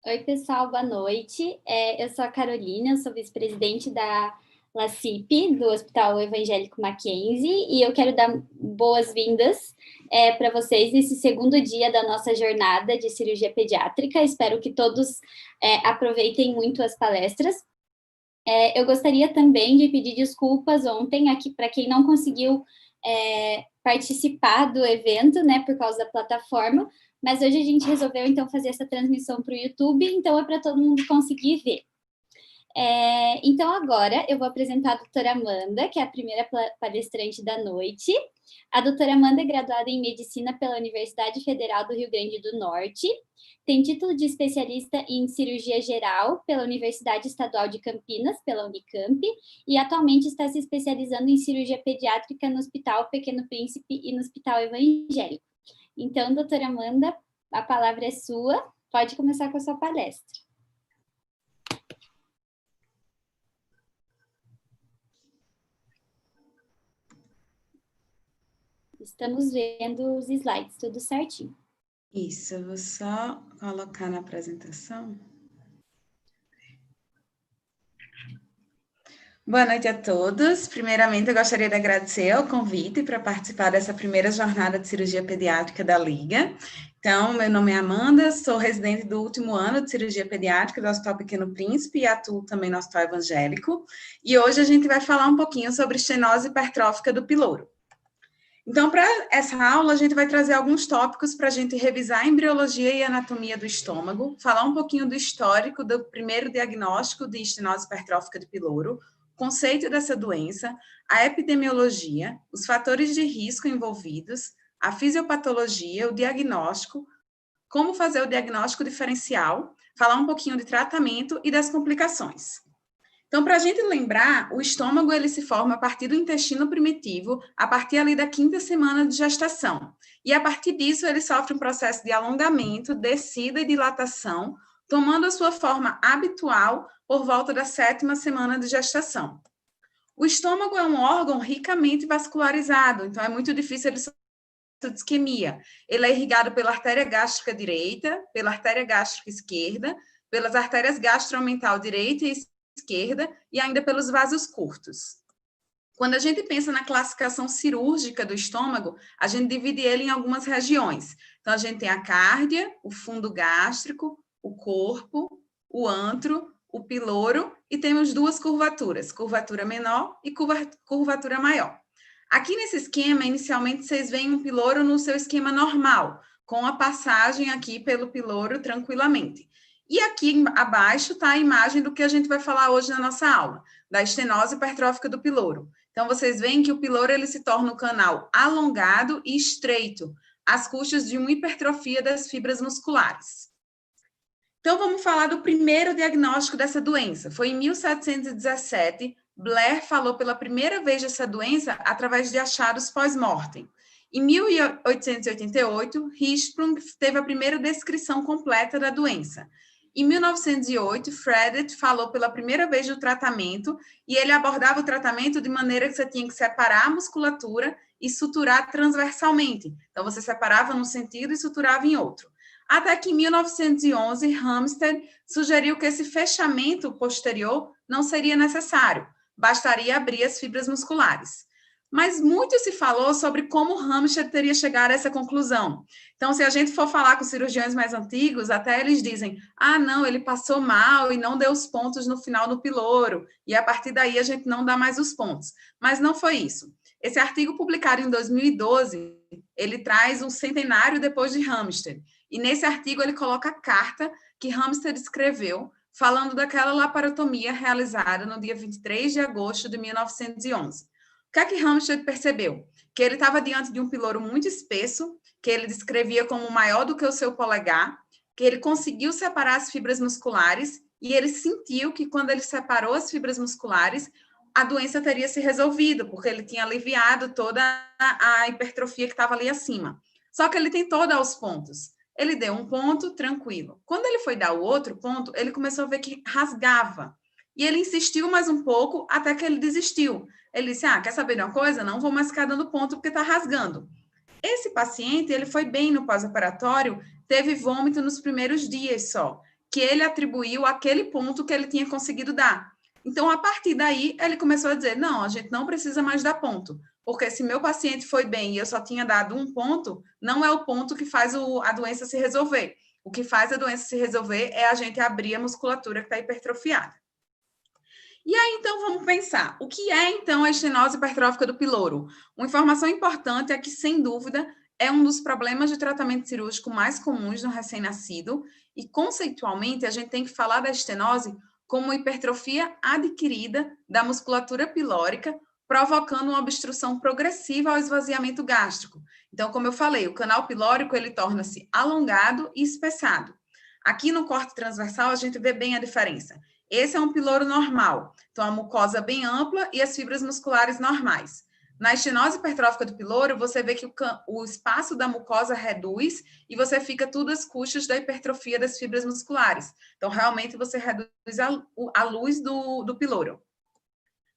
Oi, pessoal, boa noite. Eu sou a Carolina, eu sou vice-presidente da LACIP, do Hospital Evangélico Mackenzie, e eu quero dar boas-vindas para vocês nesse segundo dia da nossa jornada de cirurgia pediátrica. Espero que todos aproveitem muito as palestras. Eu gostaria também de pedir desculpas ontem aqui para quem não conseguiu participar do evento, né, por causa da plataforma, mas hoje a gente resolveu, então, fazer essa transmissão para o YouTube, então é para todo mundo conseguir ver. Então, agora, eu vou apresentar a doutora Amanda, que é a primeira palestrante da noite. A doutora Amanda é graduada em Medicina pela Universidade Federal do Rio Grande do Norte, tem título de especialista em cirurgia geral pela Universidade Estadual de Campinas, pela Unicamp, e atualmente está se especializando em cirurgia pediátrica no Hospital Pequeno Príncipe e no Hospital Evangélico. Então, doutora Amanda, a palavra é sua, pode começar com a sua palestra. Estamos vendo os slides, tudo certinho. Isso, eu vou só colocar na apresentação. Boa noite a todos. Primeiramente, eu gostaria de agradecer o convite para participar dessa primeira jornada de cirurgia pediátrica da Liga. Então, meu nome é Amanda, sou residente do último ano de cirurgia pediátrica do Hospital Pequeno Príncipe e atuo também no Hospital Evangélico. E hoje a gente vai falar um pouquinho sobre estenose hipertrófica do piloro. Então, para essa aula, a gente vai trazer alguns tópicos para a gente revisar a embriologia e anatomia do estômago, falar um pouquinho do histórico do primeiro diagnóstico de estenose hipertrófica do piloro, o conceito dessa doença, a epidemiologia, os fatores de risco envolvidos, a fisiopatologia, o diagnóstico, como fazer o diagnóstico diferencial, falar um pouquinho de tratamento e das complicações. Então, para a gente lembrar, o estômago ele se forma a partir do intestino primitivo, a partir ali da 5ª semana de gestação. E a partir disso, ele sofre um processo de alongamento, descida e dilatação, tomando a sua forma habitual por volta da 7ª semana de gestação. O estômago é um órgão ricamente vascularizado, então é muito difícil ele sofrer de isquemia. Ele é irrigado pela artéria gástrica direita, pela artéria gástrica esquerda, pelas artérias gastromental direita e esquerda e ainda pelos vasos curtos. Quando a gente pensa na classificação cirúrgica do estômago, a gente divide ele em algumas regiões. Então, a gente tem a cárdia, o fundo gástrico, o corpo, o antro, o piloro e temos duas curvaturas, curvatura menor e curvatura maior. Aqui nesse esquema, inicialmente, vocês veem um piloro no seu esquema normal, com a passagem aqui pelo piloro tranquilamente. E aqui abaixo está a imagem do que a gente vai falar hoje na nossa aula, da estenose hipertrófica do piloro. Então, vocês veem que o piloro ele se torna um canal alongado e estreito, às custas de uma hipertrofia das fibras musculares. Então, vamos falar do primeiro diagnóstico dessa doença. Foi em 1717, Blair falou pela primeira vez dessa doença através de achados pós-mortem. Em 1888, Hirschsprung teve a primeira descrição completa da doença. Em 1908, Fredette falou pela primeira vez do tratamento e ele abordava o tratamento de maneira que você tinha que separar a musculatura e suturar transversalmente. Então, você separava num sentido e suturava em outro. Até que em 1911, Hamstead sugeriu que esse fechamento posterior não seria necessário, bastaria abrir as fibras musculares. Mas muito se falou sobre como Hamstead teria chegado a essa conclusão. Então, se a gente for falar com cirurgiões mais antigos, até eles dizem, não, ele passou mal e não deu os pontos no final do piloro, e a partir daí a gente não dá mais os pontos. Mas não foi isso. Esse artigo publicado em 2012, ele traz um centenário depois de Hamstead, e nesse artigo ele coloca a carta que Hamstead escreveu, falando daquela laparotomia realizada no dia 23 de agosto de 1911. O que é que Hamstead percebeu? Que ele estava diante de um piloro muito espesso, que ele descrevia como maior do que o seu polegar, que ele conseguiu separar as fibras musculares e ele sentiu que quando ele separou as fibras musculares, a doença teria se resolvido, porque ele tinha aliviado toda a hipertrofia que estava ali acima. Só que ele tentou dar os pontos. Ele deu um ponto, tranquilo. Quando ele foi dar o outro ponto, ele começou a ver que rasgava. E ele insistiu mais um pouco até que ele desistiu. Ele disse, quer saber de uma coisa? Não vou mais ficar dando ponto porque está rasgando. Esse paciente, ele foi bem no pós-operatório, teve vômito nos primeiros dias só, que ele atribuiu àquele ponto que ele tinha conseguido dar. Então, a partir daí, ele começou a dizer, não, a gente não precisa mais dar ponto, porque se meu paciente foi bem e eu só tinha dado um ponto, não é o ponto que faz a doença se resolver. O que faz a doença se resolver é a gente abrir a musculatura que está hipertrofiada. E aí, então, vamos pensar. O que é, então, a estenose hipertrófica do piloro? Uma informação importante é que, sem dúvida, é um dos problemas de tratamento cirúrgico mais comuns no recém-nascido e, conceitualmente, a gente tem que falar da estenose como hipertrofia adquirida da musculatura pilórica, provocando uma obstrução progressiva ao esvaziamento gástrico. Então, como eu falei, o canal pilórico ele torna-se alongado e espessado. Aqui no corte transversal, a gente vê bem a diferença. Esse é um piloro normal, então a mucosa bem ampla e as fibras musculares normais. Na estenose hipertrófica do piloro, você vê que o espaço da mucosa reduz e você fica tudo às custas da hipertrofia das fibras musculares. Então, realmente, você reduz a luz do piloro.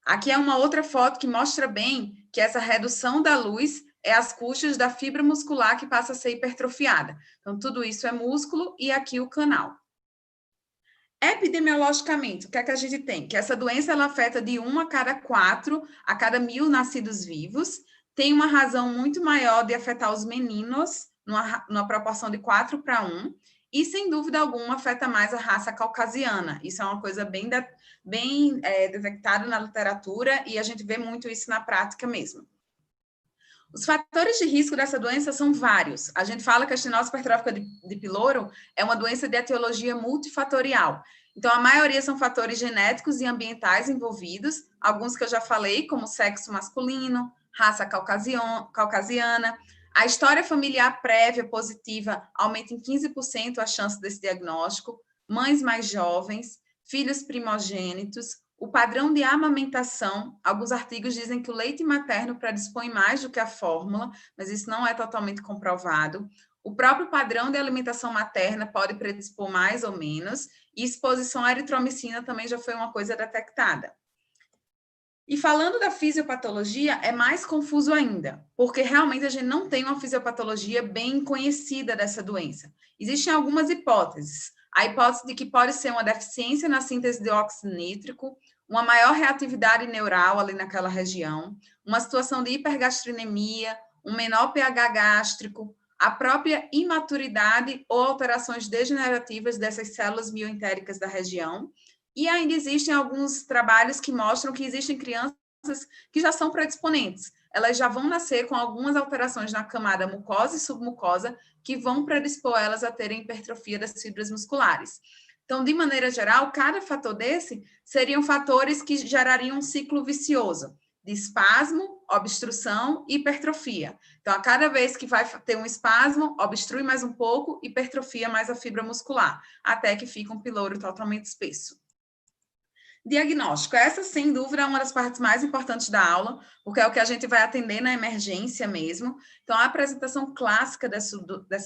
Aqui é uma outra foto que mostra bem que essa redução da luz é às custas da fibra muscular que passa a ser hipertrofiada. Então, tudo isso é músculo e aqui o canal. Epidemiologicamente, o que é que a gente tem? Que essa doença ela afeta de 1 a cada 4, a cada 1.000 nascidos vivos, tem uma razão muito maior de afetar os meninos, numa proporção de 4 para 1, e, sem dúvida alguma, afeta mais a raça caucasiana. Isso é uma coisa bem detectada na literatura, e a gente vê muito isso na prática mesmo. Os fatores de risco dessa doença são vários. A gente fala que a estenose hipertrófica de piloro é uma doença de etiologia multifatorial. Então, a maioria são fatores genéticos e ambientais envolvidos, alguns que eu já falei, como sexo masculino, raça caucasiana. A história familiar prévia positiva aumenta em 15% a chance desse diagnóstico, mães mais jovens, filhos primogênitos, o padrão de amamentação, alguns artigos dizem que o leite materno predispõe mais do que a fórmula, mas isso não é totalmente comprovado. O próprio padrão de alimentação materna pode predispor mais ou menos, e exposição à eritromicina também já foi uma coisa detectada. E falando da fisiopatologia, é mais confuso ainda, porque realmente a gente não tem uma fisiopatologia bem conhecida dessa doença. Existem algumas hipóteses. A hipótese de que pode ser uma deficiência na síntese de óxido nítrico, uma maior reatividade neural ali naquela região, uma situação de hipergastrinemia, um menor pH gástrico, a própria imaturidade ou alterações degenerativas dessas células mioentéricas da região. E ainda existem alguns trabalhos que mostram que existem crianças que já são predisponentes. Elas já vão nascer com algumas alterações na camada mucosa e submucosa que vão predispor elas a terem hipertrofia das fibras musculares. Então, de maneira geral, cada fator desse seriam fatores que gerariam um ciclo vicioso de espasmo, obstrução e hipertrofia. Então, a cada vez que vai ter um espasmo, obstrui mais um pouco, hipertrofia mais a fibra muscular, até que fica um piloro totalmente espesso. Diagnóstico. Essa, sem dúvida, é uma das partes mais importantes da aula, porque é o que a gente vai atender na emergência mesmo. Então, a apresentação clássica dessa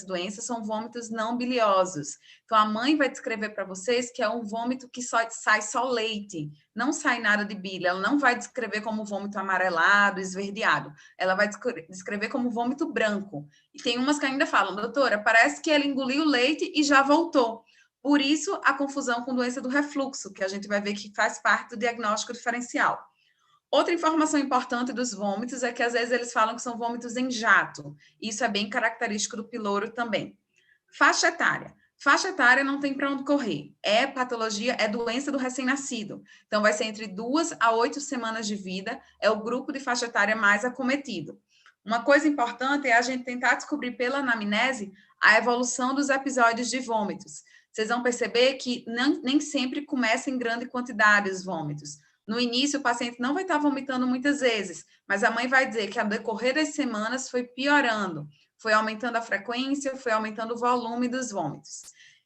doença são vômitos não biliosos. Então, a mãe vai descrever para vocês que é um vômito que sai só leite, não sai nada de bile. Ela não vai descrever como vômito amarelado, esverdeado. Ela vai descrever como vômito branco. E tem umas que ainda falam, doutora, parece que ela engoliu o leite e já voltou. Por isso, a confusão com doença do refluxo, que a gente vai ver que faz parte do diagnóstico diferencial. Outra informação importante dos vômitos é que, às vezes, eles falam que são vômitos em jato. Isso é bem característico do piloro também. Faixa etária. Faixa etária não tem para onde correr. É patologia, é doença do recém-nascido. Então, vai ser entre 2 a 8 semanas de vida, é o grupo de faixa etária mais acometido. Uma coisa importante é a gente tentar descobrir pela anamnese a evolução dos episódios de vômitos. Vocês vão perceber que nem sempre começa em grande quantidade os vômitos. No início, o paciente não vai estar vomitando muitas vezes, mas a mãe vai dizer que, ao decorrer das semanas, foi piorando, foi aumentando a frequência, foi aumentando o volume dos vômitos.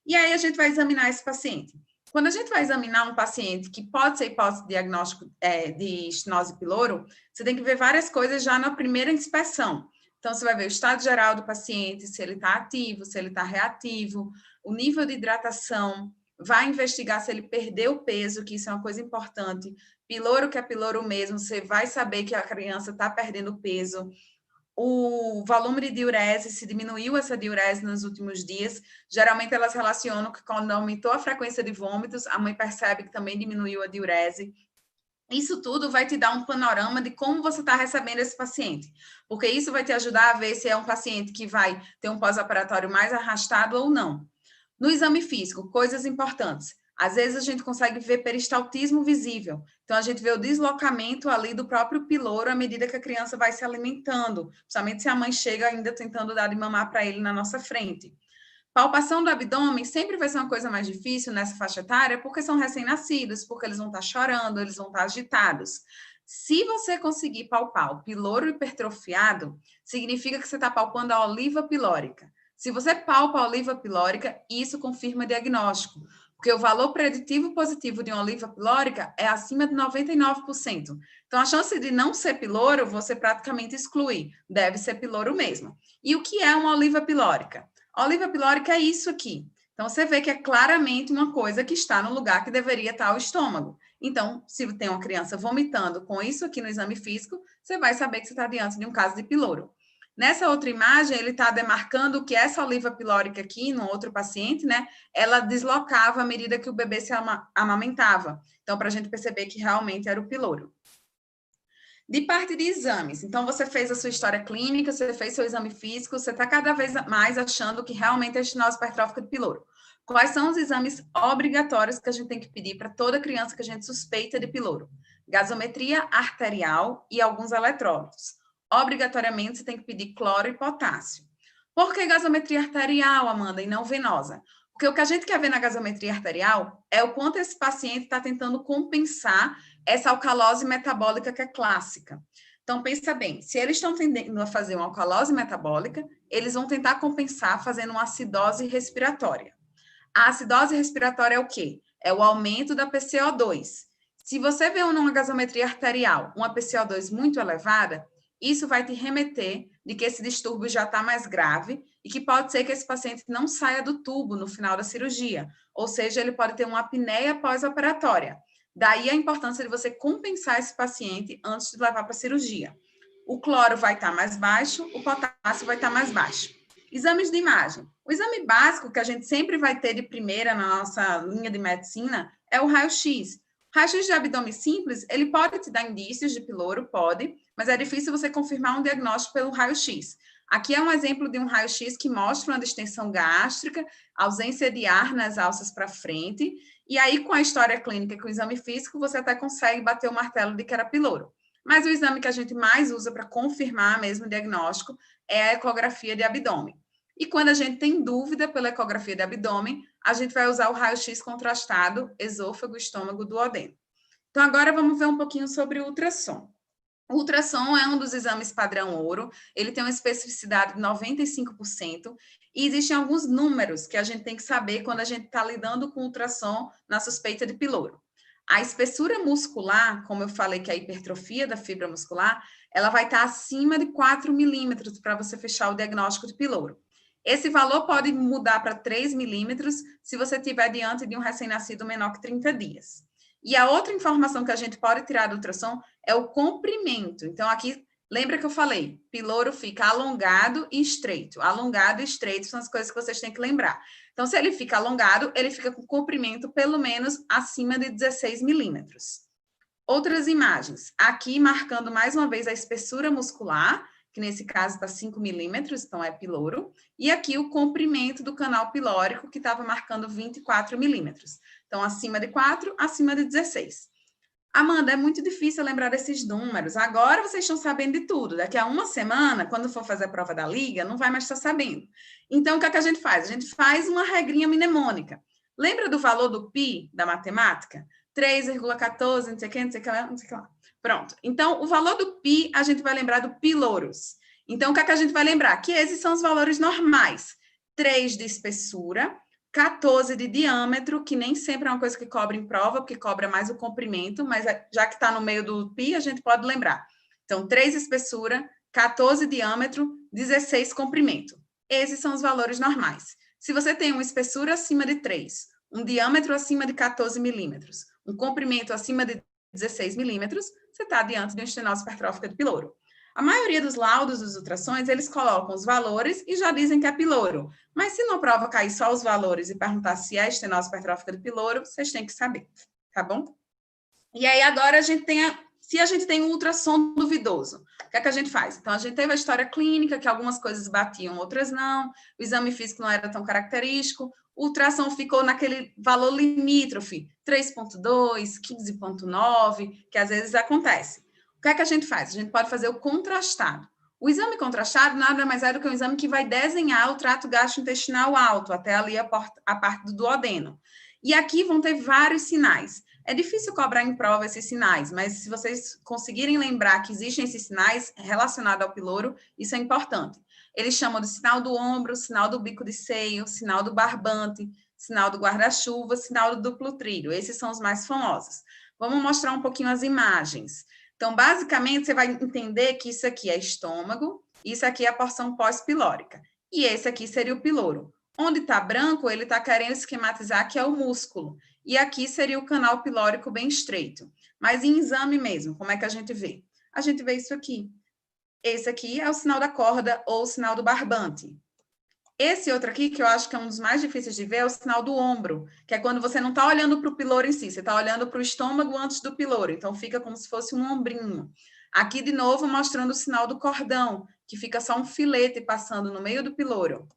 E aí, a gente vai examinar esse paciente. Quando a gente vai examinar um paciente que pode ser hipótese de diagnóstico de estenose piloro, você tem que ver várias coisas já na primeira inspeção. Então, você vai ver o estado geral do paciente, se ele está ativo, se ele está reativo, o nível de hidratação, vai investigar se ele perdeu peso, que isso é uma coisa importante. Piloro que é piloro mesmo, você vai saber que a criança está perdendo peso. o volume de diurese, se diminuiu essa diurese nos últimos dias, geralmente elas relacionam que quando aumentou a frequência de vômitos, a mãe percebe que também diminuiu a diurese. Isso tudo vai te dar um panorama de como você está recebendo esse paciente, porque isso vai te ajudar a ver se é um paciente que vai ter um pós-operatório mais arrastado ou não. No exame físico, coisas importantes. Às vezes a gente consegue ver peristaltismo visível. Então, a gente vê o deslocamento ali do próprio piloro à medida que a criança vai se alimentando, principalmente se a mãe chega ainda tentando dar de mamar para ele na nossa frente. Palpação do abdômen sempre vai ser uma coisa mais difícil nessa faixa etária, porque são recém-nascidos, porque eles vão estar chorando, eles vão estar agitados. Se você conseguir palpar o piloro hipertrofiado, significa que você está palpando a oliva pilórica. Se você palpa a oliva pilórica, isso confirma diagnóstico, porque o valor preditivo positivo de uma oliva pilórica é acima de 99%. Então, a chance de não ser piloro, você praticamente exclui, deve ser piloro mesmo. E o que é uma oliva pilórica? A oliva pilórica é isso aqui. Então, você vê que é claramente uma coisa que está no lugar que deveria estar o estômago. Então, se tem uma criança vomitando com isso aqui no exame físico, você vai saber que você está diante de um caso de piloro. Nessa outra imagem, ele está demarcando que essa oliva pilórica aqui, no outro paciente, né, ela deslocava à medida que o bebê se amamentava. Então, para a gente perceber que realmente era o piloro. De parte de exames, então você fez a sua história clínica, você fez seu exame físico, você está cada vez mais achando que realmente é estenose hipertrófica de piloro. Quais são os exames obrigatórios que a gente tem que pedir para toda criança que a gente suspeita de piloro? Gasometria arterial e alguns eletrólitos. Obrigatoriamente, você tem que pedir cloro e potássio. Por que gasometria arterial, Amanda, e não venosa? Porque o que a gente quer ver na gasometria arterial é o quanto esse paciente está tentando compensar essa alcalose metabólica que é clássica. Então, pensa bem, se eles estão tendendo a fazer uma alcalose metabólica, eles vão tentar compensar fazendo uma acidose respiratória. A acidose respiratória é o quê? É o aumento da PCO2. Se você vê numa gasometria arterial uma PCO2 muito elevada, isso vai te remeter de que esse distúrbio já está mais grave e que pode ser que esse paciente não saia do tubo no final da cirurgia, ou seja, ele pode ter uma apneia pós-operatória. Daí a importância de você compensar esse paciente antes de levar para a cirurgia. O cloro vai estar mais baixo, o potássio vai estar mais baixo. Exames de imagem. O exame básico que a gente sempre vai ter de primeira na nossa linha de medicina é o raio-x. Raio-x de abdômen simples, ele pode te dar indícios de piloro, pode, mas é difícil você confirmar um diagnóstico pelo raio-x. Aqui é um exemplo de um raio-x que mostra uma distensão gástrica, ausência de ar nas alças para frente, e aí com a história clínica e com o exame físico, você até consegue bater o martelo de que era piloro. Mas o exame que a gente mais usa para confirmar mesmo o diagnóstico é a ecografia de abdômen. E quando a gente tem dúvida pela ecografia de abdômen, a gente vai usar o raio-x contrastado, esôfago, estômago, duodeno. Então, agora vamos ver um pouquinho sobre o ultrassom. O ultrassom é um dos exames padrão ouro, ele tem uma especificidade de 95%, e existem alguns números que a gente tem que saber quando a gente está lidando com ultrassom na suspeita de piloro. A espessura muscular, como eu falei que é a hipertrofia da fibra muscular, ela vai estar acima de 4 milímetros para você fechar o diagnóstico de piloro. Esse valor pode mudar para 3 milímetros se você estiver diante de um recém-nascido menor que 30 dias. E a outra informação que a gente pode tirar do ultrassom é o comprimento. Então, aqui, lembra que eu falei? Piloro fica alongado e estreito. Alongado e estreito são as coisas que vocês têm que lembrar. Então, se ele fica alongado, ele fica com comprimento pelo menos acima de 16 milímetros. Outras imagens. Aqui, marcando mais uma vez a espessura muscular, que nesse caso está 5 milímetros, então é piloro. E aqui o comprimento do canal pilórico, que estava marcando 24 milímetros. Então, acima de 4, acima de 16. Amanda, é muito difícil lembrar desses números. Agora vocês estão sabendo de tudo. Daqui a uma semana, quando for fazer a prova da liga, não vai mais estar sabendo. Então, o que é que a gente faz? A gente faz uma regrinha mnemônica. Lembra do valor do pi da matemática? 3,14, não sei o que, não sei o que lá, não sei o que lá. Pronto. Então, o valor do pi, a gente vai lembrar do piloros. Então, o que é que a gente vai lembrar? Que esses são os valores normais. 3 de espessura, 14 de diâmetro, que nem sempre é uma coisa que cobra em prova, porque cobra mais o comprimento, mas já que está no meio do pi, a gente pode lembrar. Então, 3 espessura, 14 diâmetro, 16 comprimento. Esses são os valores normais. Se você tem uma espessura acima de 3, um diâmetro acima de 14 milímetros, um comprimento acima de 16 milímetros, você está diante de uma estenose hipertrófica de piloro. A maioria dos laudos dos ultrassons, eles colocam os valores e já dizem que é piloro. Mas se no prova cair só os valores e perguntar se é estenose hipertrófica do piloro, vocês têm que saber, tá bom? E aí agora se a gente tem um ultrassom duvidoso, o que é que a gente faz? Então, a gente teve a história clínica, que algumas coisas batiam, outras não, o exame físico não era tão característico, o ultrassom ficou naquele valor limítrofe, 3,2, 15,9, que às vezes acontece. O que é que a gente faz? A gente pode fazer o contrastado. O exame contrastado nada mais é do que um exame que vai desenhar o trato gastrointestinal alto, até ali a parte do duodeno. E aqui vão ter vários sinais. É difícil cobrar em prova esses sinais, mas se vocês conseguirem lembrar que existem esses sinais relacionados ao piloro, isso é importante. Eles chamam de sinal do ombro, sinal do bico de seio, sinal do barbante, sinal do guarda-chuva, sinal do duplo trilho. Esses são os mais famosos. Vamos mostrar um pouquinho as imagens. Então, basicamente, você vai entender que isso aqui é estômago, isso aqui é a porção pós-pilórica. E esse aqui seria o piloro. Onde está branco, ele está querendo esquematizar que é o músculo. E aqui seria o canal pilórico bem estreito. Mas em exame mesmo, como é que a gente vê? A gente vê isso aqui. Esse aqui é o sinal da corda ou o sinal do barbante. Esse outro aqui, que eu acho que é um dos mais difíceis de ver, é o sinal do ombro, que é quando você não está olhando para o piloro em si, você está olhando para o estômago antes do piloro, então fica como se fosse um ombrinho. Aqui, de novo, mostrando o sinal do cordão, que fica só um filete passando no meio do piloro.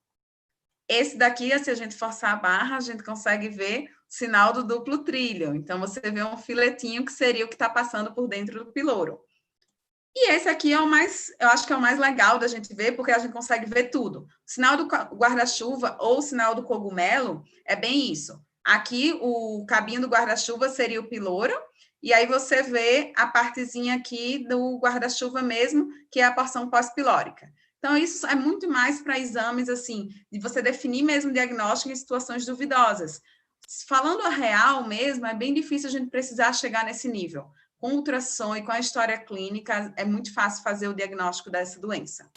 Esse daqui, se a gente forçar a barra, a gente consegue ver o sinal do duplo trilho. Então, você vê um filetinho que seria o que está passando por dentro do piloro. E esse aqui é o mais, eu acho que é o mais legal da gente ver, porque a gente consegue ver tudo. O sinal do guarda-chuva ou o sinal do cogumelo é bem isso. Aqui, o cabinho do guarda-chuva seria o piloro, e aí você vê a partezinha aqui do guarda-chuva mesmo, que é a porção pós-pilórica. Então, isso é muito mais para exames, assim, de você definir mesmo diagnóstico em situações duvidosas. Falando a real mesmo, é bem difícil a gente precisar chegar nesse nível. Com ultrassom e com a história clínica, é muito fácil fazer o diagnóstico dessa doença.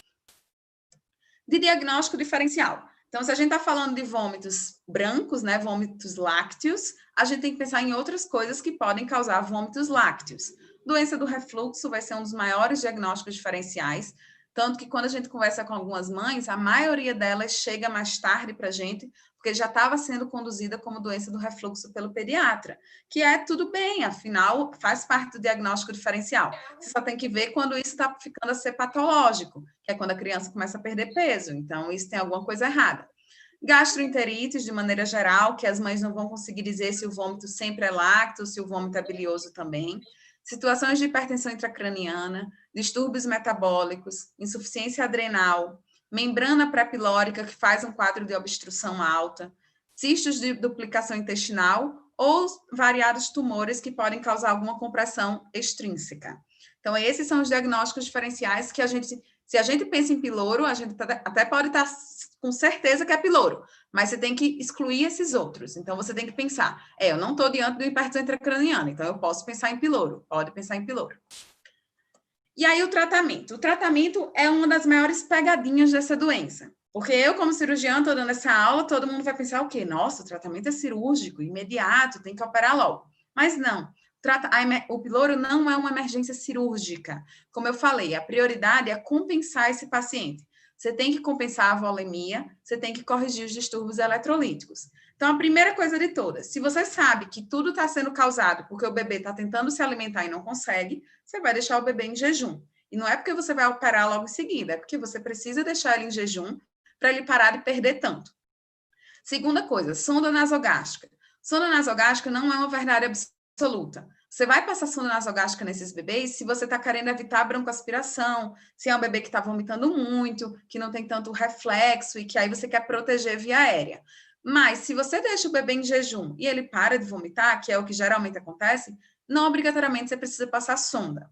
De diagnóstico diferencial. Então, se a gente está falando de vômitos brancos, né, vômitos lácteos, a gente tem que pensar em outras coisas que podem causar vômitos lácteos. Doença do refluxo vai ser um dos maiores diagnósticos diferenciais, tanto que quando a gente conversa com algumas mães, a maioria delas chega mais tarde para a gente, porque já estava sendo conduzida como doença do refluxo pelo pediatra, que é tudo bem, afinal, faz parte do diagnóstico diferencial. Você só tem que ver quando isso está ficando a ser patológico, que é quando a criança começa a perder peso, então isso tem alguma coisa errada. Gastroenterites, de maneira geral, que as mães não vão conseguir dizer se o vômito sempre é lácteo, se o vômito é bilioso também. Situações de hipertensão intracraniana, distúrbios metabólicos, insuficiência adrenal, membrana pré-pilórica, que faz um quadro de obstrução alta, cistos de duplicação intestinal ou variados tumores que podem causar alguma compressão extrínseca. Então, esses são os diagnósticos diferenciais que se a gente pensa em piloro, a gente até pode estar com certeza que é piloro, mas você tem que excluir esses outros. Então, você tem que pensar, eu não estou diante do hipertensão intracraniana, então eu posso pensar em piloro, pode pensar em piloro. E aí, o tratamento. O tratamento é uma das maiores pegadinhas dessa doença. Porque eu, como cirurgiã, estou dando essa aula, todo mundo vai pensar o quê? Nossa, o tratamento é cirúrgico, imediato, tem que operar logo. Mas não. O piloro não é uma emergência cirúrgica. Como eu falei, a prioridade é compensar esse paciente. Você tem que compensar a volemia, você tem que corrigir os distúrbios eletrolíticos. Então, a primeira coisa de todas, se você sabe que tudo está sendo causado porque o bebê está tentando se alimentar e não consegue, você vai deixar o bebê em jejum. E não é porque você vai operar logo em seguida, é porque você precisa deixar ele em jejum para ele parar de perder tanto. Segunda coisa, sonda nasogástrica. Sonda nasogástrica não é uma verdade absoluta. Você vai passar sonda nasogástrica nesses bebês se você está querendo evitar broncoaspiração, se é um bebê que está vomitando muito, que não tem tanto reflexo e que aí você quer proteger via aérea. Mas se você deixa o bebê em jejum e ele para de vomitar, que é o que geralmente acontece, não obrigatoriamente você precisa passar sonda.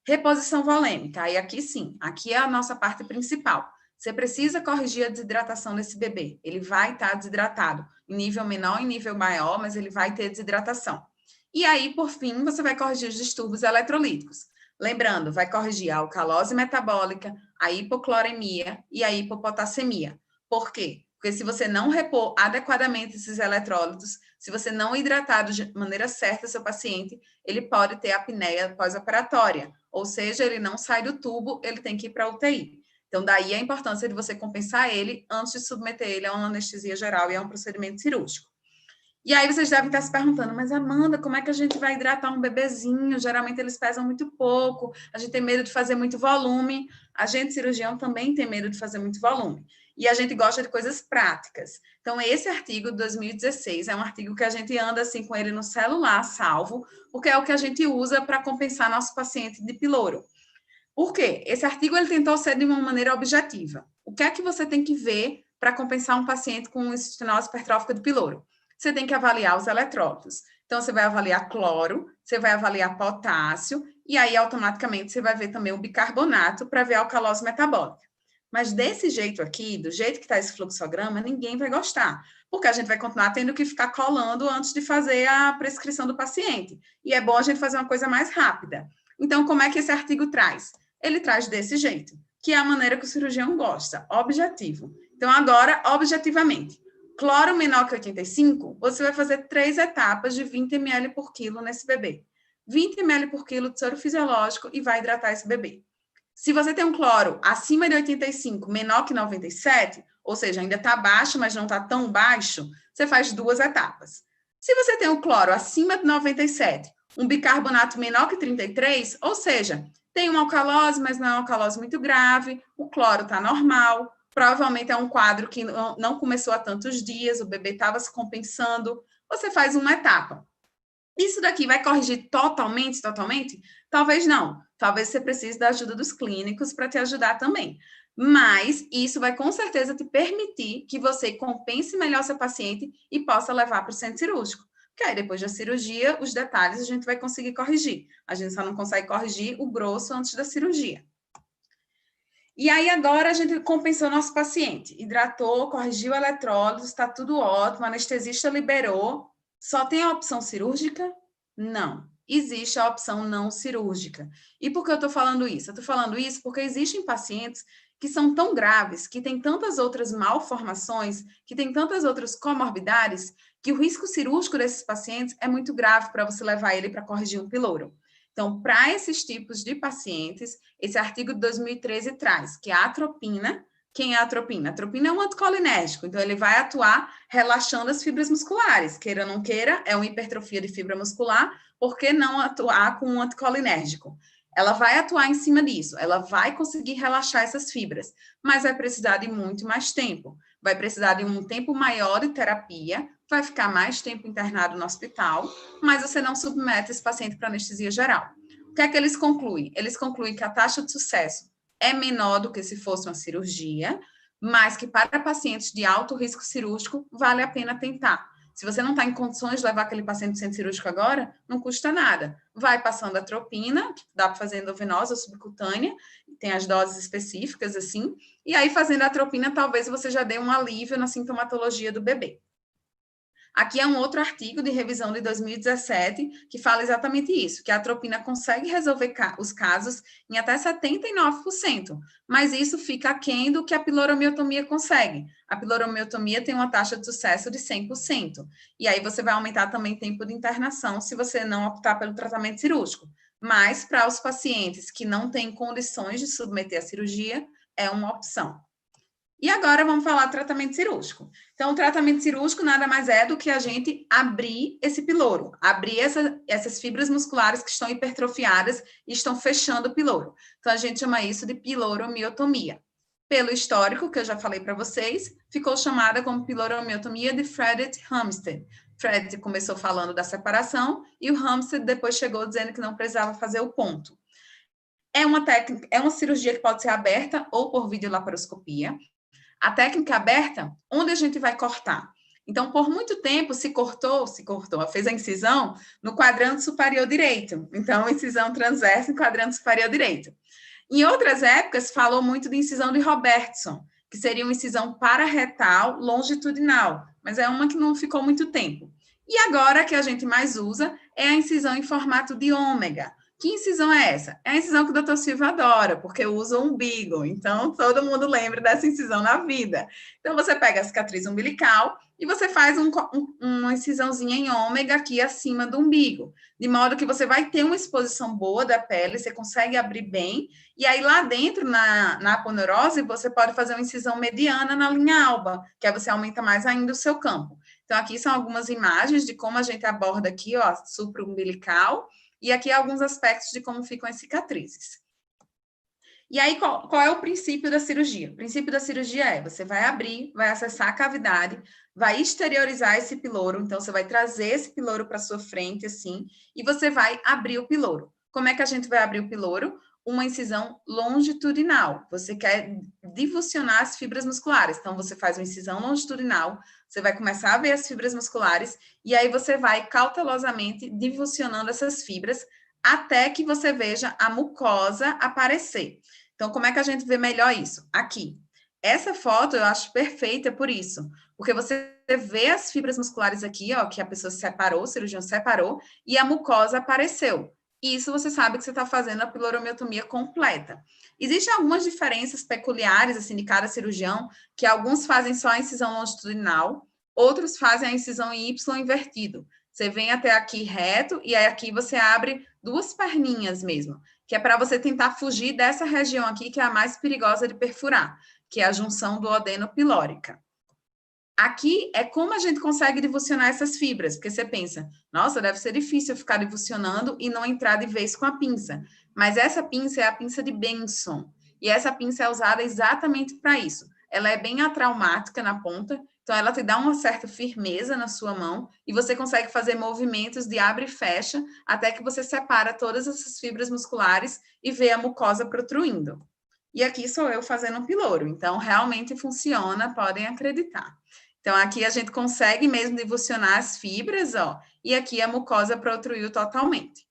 Reposição volêmica, aí aqui sim, aqui é a nossa parte principal. Você precisa corrigir a desidratação desse bebê. Ele vai estar desidratado, em nível menor, em nível maior, mas ele vai ter desidratação. E aí, por fim, você vai corrigir os distúrbios eletrolíticos. Lembrando, vai corrigir a alcalose metabólica, a hipocloremia e a hipopotassemia. Por quê? Porque se você não repor adequadamente esses eletrólitos, se você não hidratar de maneira certa seu paciente, ele pode ter apneia pós-operatória, ou seja, ele não sai do tubo, ele tem que ir para a UTI. Então, daí a importância de você compensar ele antes de submeter ele a uma anestesia geral e a um procedimento cirúrgico. E aí vocês devem estar se perguntando, mas Amanda, como é que a gente vai hidratar um bebezinho? Geralmente eles pesam muito pouco, a gente tem medo de fazer muito volume. A gente, cirurgião, também tem medo de fazer muito volume. E a gente gosta de coisas práticas. Então, esse artigo de 2016 é um artigo que a gente anda assim com ele no celular, salvo, porque é o que a gente usa para compensar nosso paciente de piloro. Por quê? Esse artigo ele tentou ser de uma maneira objetiva. O que é que você tem que ver para compensar um paciente com estenose hipertrófica de piloro? Você tem que avaliar os eletrólitos. Então, você vai avaliar cloro, você vai avaliar potássio, e aí, automaticamente, você vai ver também o bicarbonato para ver a alcalose metabólica. Mas desse jeito aqui, do jeito que está esse fluxograma, ninguém vai gostar, porque a gente vai continuar tendo que ficar colando antes de fazer a prescrição do paciente. E é bom a gente fazer uma coisa mais rápida. Então, como é que esse artigo traz? Ele traz desse jeito, que é a maneira que o cirurgião gosta, objetivo. Então, agora, objetivamente, cloro menor que 85, você vai fazer 3 etapas de 20 ml por quilo nesse bebê. 20 ml por quilo de soro fisiológico e vai hidratar esse bebê. Se você tem um cloro acima de 85, menor que 97, ou seja, ainda está baixo, mas não está tão baixo, você faz 2 etapas. Se você tem um cloro acima de 97, um bicarbonato menor que 33, ou seja, tem uma alcalose, mas não é uma alcalose muito grave, o cloro está normal, provavelmente é um quadro que não começou há tantos dias, o bebê estava se compensando, você faz uma etapa. Isso daqui vai corrigir totalmente? Talvez não. Talvez você precise da ajuda dos clínicos para te ajudar também. Mas isso vai com certeza te permitir que você compense melhor seu paciente e possa levar para o centro cirúrgico. Porque aí, depois da cirurgia, os detalhes a gente vai conseguir corrigir. A gente só não consegue corrigir o grosso antes da cirurgia. E aí, agora, a gente compensou nosso paciente. Hidratou, corrigiu eletrólitos, está tudo ótimo, o anestesista liberou. Só tem a opção cirúrgica? Não. Existe a opção não cirúrgica. E por que eu estou falando isso? Eu estou falando isso porque existem pacientes que são tão graves, que têm tantas outras malformações, que têm tantas outras comorbidades, que o risco cirúrgico desses pacientes é muito grave para você levar ele para corrigir um piloro. Então, para esses tipos de pacientes, esse artigo de 2013 traz que a atropina. Quem é a atropina? A atropina é um anticolinérgico, então ele vai atuar relaxando as fibras musculares. Queira ou não queira, é uma hipertrofia de fibra muscular, por que não atuar com um anticolinérgico? Ela vai atuar em cima disso, ela vai conseguir relaxar essas fibras, mas vai precisar de muito mais tempo. Vai precisar de um tempo maior de terapia, vai ficar mais tempo internado no hospital, mas você não submete esse paciente para anestesia geral. O que é que eles concluem? Eles concluem que a taxa de sucesso é menor do que se fosse uma cirurgia, mas que para pacientes de alto risco cirúrgico vale a pena tentar. Se você não está em condições de levar aquele paciente para o centro cirúrgico agora, não custa nada. Vai passando a atropina, dá para fazer endovenosa ou subcutânea, tem as doses específicas, assim, e aí fazendo a atropina, talvez você já dê um alívio na sintomatologia do bebê. Aqui é um outro artigo de revisão de 2017 que fala exatamente isso, que a atropina consegue resolver os casos em até 79%, mas isso fica aquém do que a piloromiotomia consegue. A piloromiotomia tem uma taxa de sucesso de 100%, e aí você vai aumentar também o tempo de internação se você não optar pelo tratamento cirúrgico. Mas para os pacientes que não têm condições de submeter a cirurgia, é uma opção. E agora vamos falar do tratamento cirúrgico. Então, o tratamento cirúrgico nada mais é do que a gente abrir esse piloro, abrir essas fibras musculares que estão hipertrofiadas e estão fechando o piloro. Então, a gente chama isso de piloromiotomia. Pelo histórico, que eu já falei para vocês, ficou chamada como piloromiotomia de Frederick-Hamstead. Fred começou falando da separação e o Hamstead depois chegou dizendo que não precisava fazer o ponto. É uma técnica, é uma cirurgia que pode ser aberta ou por videolaparoscopia. A técnica aberta, onde a gente vai cortar? Então, por muito tempo, se cortou, fez a incisão no quadrante superior direito. Então, incisão transversa em quadrante superior direito. Em outras épocas, falou muito de incisão de Robertson, que seria uma incisão pararetal longitudinal, mas é uma que não ficou muito tempo. E agora, a que a gente mais usa é a incisão em formato de ômega. Que incisão é essa? É a incisão que o Dr. Silvio adora, porque usa o umbigo. Então, todo mundo lembra dessa incisão na vida. Então, você pega a cicatriz umbilical e você faz uma incisãozinha em ômega aqui acima do umbigo, de modo que você vai ter uma exposição boa da pele, você consegue abrir bem, e aí lá dentro, na aponeurose, você pode fazer uma incisão mediana na linha alba, que aí você aumenta mais ainda o seu campo. Então, aqui são algumas imagens de como a gente aborda aqui, ó, supra-umbilical, e aqui alguns aspectos de como ficam as cicatrizes. E aí, qual é o princípio da cirurgia? O princípio da cirurgia é, você vai abrir, vai acessar a cavidade, vai exteriorizar esse piloro, então você vai trazer esse piloro para sua frente, assim, e você vai abrir o piloro. Como é que a gente vai abrir o piloro? Uma incisão longitudinal. Você quer divulsionar as fibras musculares, então você faz uma incisão longitudinal, você vai começar a ver as fibras musculares, e aí você vai cautelosamente divulsionando essas fibras, até que você veja a mucosa aparecer. Então, como é que a gente vê melhor isso? Aqui. Essa foto eu acho perfeita por isso, porque você vê as fibras musculares aqui, ó, que a pessoa separou, o cirurgião separou, e a mucosa apareceu. Isso você sabe que você está fazendo a piloromiotomia completa. Existem algumas diferenças peculiares, assim, de cada cirurgião, que alguns fazem só a incisão longitudinal, outros fazem a incisão em Y invertido. Você vem até aqui reto, e aí aqui você abre duas perninhas mesmo, que é para você tentar fugir dessa região aqui, que é a mais perigosa de perfurar, que é a junção duodeno-pilórica. Aqui é como a gente consegue divulsionar essas fibras, porque você pensa, nossa, deve ser difícil ficar divulsionando e não entrar de vez com a pinça. Mas essa pinça é a pinça de Benson, e essa pinça é usada exatamente para isso. Ela é bem atraumática na ponta, então ela te dá uma certa firmeza na sua mão, e você consegue fazer movimentos de abre e fecha, até que você separa todas essas fibras musculares e vê a mucosa protruindo. E aqui sou eu fazendo um piloro, então realmente funciona, podem acreditar. Então, aqui a gente consegue mesmo divulsionar as fibras, ó, e aqui a mucosa protruiu totalmente.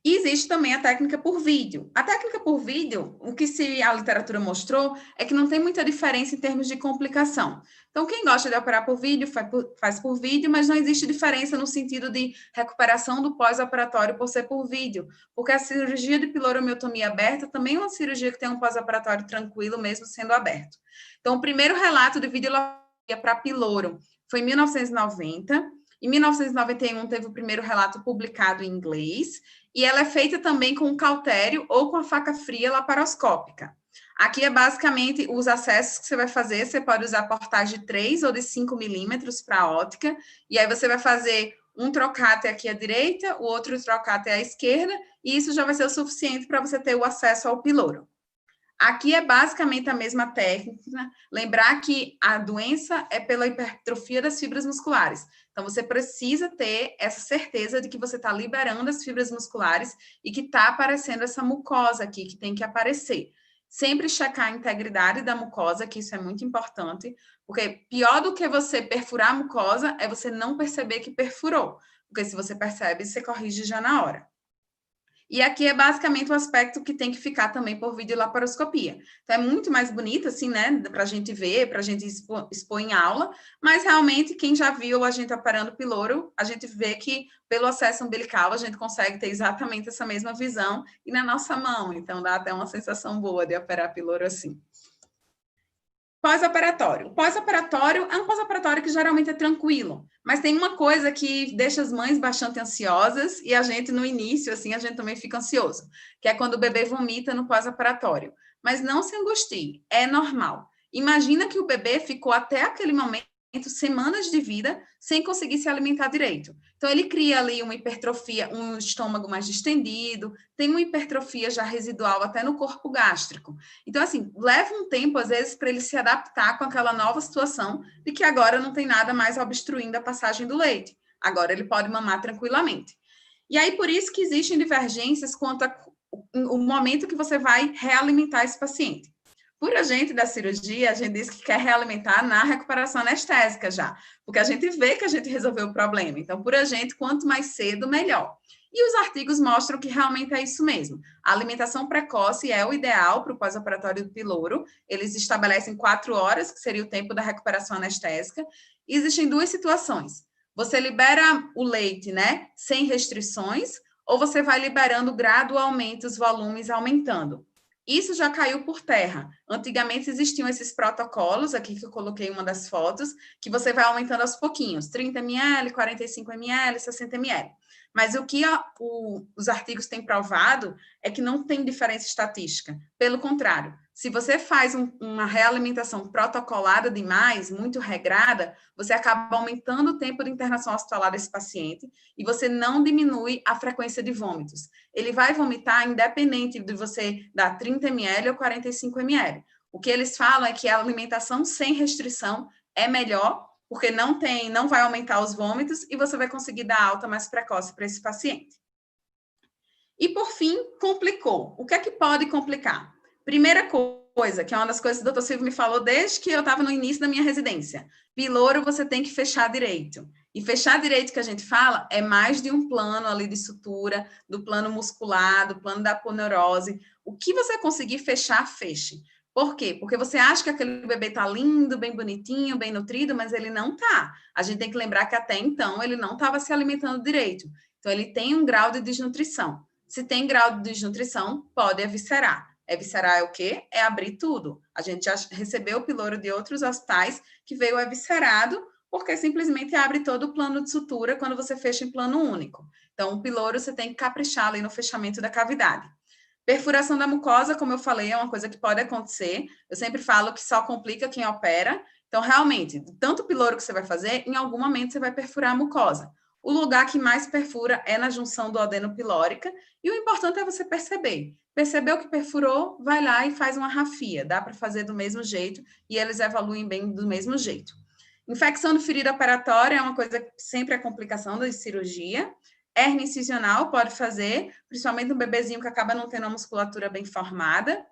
E existe também a técnica por vídeo. A técnica por vídeo, o que a literatura mostrou é que não tem muita diferença em termos de complicação. Então, quem gosta de operar por vídeo, faz por vídeo, mas não existe diferença no sentido de recuperação do pós-operatório por ser por vídeo, porque a cirurgia de piloromiotomia aberta também é uma cirurgia que tem um pós-operatório tranquilo, mesmo sendo aberto. Então, o primeiro relato de videologia para piloro foi em 1990. Em 1991, teve o primeiro relato publicado em inglês, e ela é feita também com cautério ou com a faca fria laparoscópica. Aqui é basicamente os acessos que você vai fazer, você pode usar portais de 3 ou de 5 milímetros para a ótica, e aí você vai fazer um trocate aqui à direita, o outro trocate à esquerda, e isso já vai ser o suficiente para você ter o acesso ao piloro. Aqui é basicamente a mesma técnica, lembrar que a doença é pela hipertrofia das fibras musculares. Então, você precisa ter essa certeza de que você está liberando as fibras musculares e que está aparecendo essa mucosa aqui, que tem que aparecer. Sempre checar a integridade da mucosa, que isso é muito importante, porque pior do que você perfurar a mucosa é você não perceber que perfurou, porque se você percebe, você corrige já na hora. E aqui é basicamente o aspecto que tem que ficar também por videolaparoscopia. Então, é muito mais bonito, assim, né, para a gente ver, para a gente expor em aula, mas realmente, quem já viu a gente operando piloro, a gente vê que pelo acesso umbilical a gente consegue ter exatamente essa mesma visão e na nossa mão. Então, dá até uma sensação boa de operar piloro assim. Pós-operatório. O pós-operatório é um pós-operatório que geralmente é tranquilo, mas tem uma coisa que deixa as mães bastante ansiosas e a gente, no início, assim, a gente também fica ansioso, que é quando o bebê vomita no pós-operatório. Mas não se angustie, é normal. Imagina que o bebê ficou até aquele momento semanas de vida sem conseguir se alimentar direito. Então, ele cria ali uma hipertrofia, um estômago mais distendido, tem uma hipertrofia já residual até no corpo gástrico. Então, assim, leva um tempo, às vezes, para ele se adaptar com aquela nova situação de que agora não tem nada mais obstruindo a passagem do leite. Agora ele pode mamar tranquilamente. E aí, por isso que existem divergências quanto ao momento que você vai realimentar esse paciente. Por a gente da cirurgia, a gente diz que quer realimentar na recuperação anestésica já, porque a gente vê que a gente resolveu o problema. Então, por a gente, quanto mais cedo, melhor. E os artigos mostram que realmente é isso mesmo. A alimentação precoce é o ideal para o pós-operatório do piloro. Eles estabelecem 4 horas, que seria o tempo da recuperação anestésica. E existem duas situações. Você libera o leite, né, sem restrições, ou você vai liberando gradualmente os volumes aumentando? Isso já caiu por terra. Antigamente existiam esses protocolos, aqui que eu coloquei uma das fotos, que você vai aumentando aos pouquinhos, 30 ml, 45 ml, 60 ml. Mas o que os artigos têm provado é que não tem diferença estatística. Pelo contrário, se você faz uma realimentação protocolada demais, muito regrada, você acaba aumentando o tempo de internação hospitalar desse paciente e você não diminui a frequência de vômitos. Ele vai vomitar independente de você dar 30 ml ou 45 ml. O que eles falam é que a alimentação sem restrição é melhor, porque não vai aumentar os vômitos e você vai conseguir dar alta mais precoce para esse paciente. E, por fim, complicou. O que é que pode complicar? Primeira coisa, que é uma das coisas que o Dr. Silvio me falou desde que eu estava no início da minha residência. Piloro você tem que fechar direito. E fechar direito que a gente fala é mais de um plano ali de sutura, do plano muscular, do plano da aponeurose. O que você conseguir fechar, feche. Por quê? Porque você acha que aquele bebê está lindo, bem bonitinho, bem nutrido, mas ele não está. A gente tem que lembrar que até então ele não estava se alimentando direito. Então, ele tem um grau de desnutrição. Se tem grau de desnutrição, pode eviscerar. Eviscerar é o quê? É abrir tudo. A gente já recebeu o piloro de outros hospitais que veio eviscerado, porque simplesmente abre todo o plano de sutura quando você fecha em plano único. Então, o piloro você tem que caprichar ali no fechamento da cavidade. Perfuração da mucosa, como eu falei, é uma coisa que pode acontecer. Eu sempre falo que só complica quem opera. Então, realmente, tanto piloro que você vai fazer, em algum momento você vai perfurar a mucosa. O lugar que mais perfura é na junção do pilórica, e o importante é você perceber. Percebeu que perfurou, vai lá e faz uma rafia. Dá para fazer do mesmo jeito, e eles evoluem bem do mesmo jeito. Infecção de ferida operatória é uma coisa que sempre é complicação da cirurgia. Hernia incisional pode fazer, principalmente um bebezinho que acaba não tendo uma musculatura bem formada.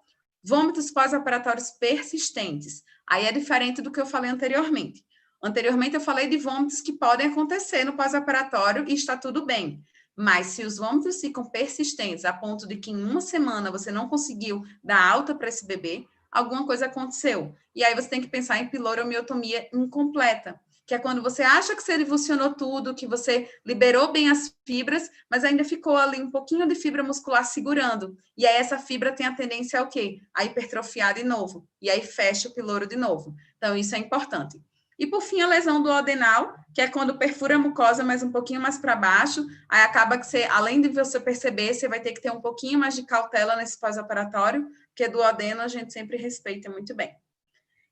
Vômitos pós-operatórios persistentes. Aí é diferente do que eu falei anteriormente. Anteriormente eu falei de vômitos que podem acontecer no pós-operatório e está tudo bem. Mas se os vômitos ficam persistentes a ponto de que em uma semana você não conseguiu dar alta para esse bebê, alguma coisa aconteceu. E aí você tem que pensar em piloromiotomia incompleta, que é quando você acha que você divulsionou tudo, que você liberou bem as fibras, mas ainda ficou ali um pouquinho de fibra muscular segurando. E aí essa fibra tem a tendência a o quê? A hipertrofiar de novo. E aí fecha o piloro de novo. Então, isso é importante. E, por fim, a lesão do adenal, que é quando perfura a mucosa, mas um pouquinho mais para baixo. Aí acaba que você, além de você perceber, você vai ter que ter um pouquinho mais de cautela nesse pós-operatório, porque do adeno a gente sempre respeita muito bem.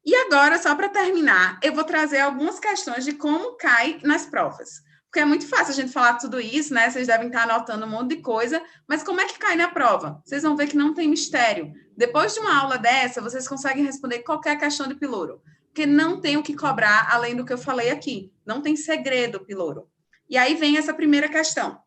E agora, só para terminar, eu vou trazer algumas questões de como cai nas provas. Porque é muito fácil a gente falar tudo isso, né? Vocês devem estar anotando um monte de coisa, mas como é que cai na prova? Vocês vão ver que não tem mistério. Depois de uma aula dessa, vocês conseguem responder qualquer questão de piloro, porque não tem o que cobrar além do que eu falei aqui. Não tem segredo, piloro. E aí vem essa primeira questão.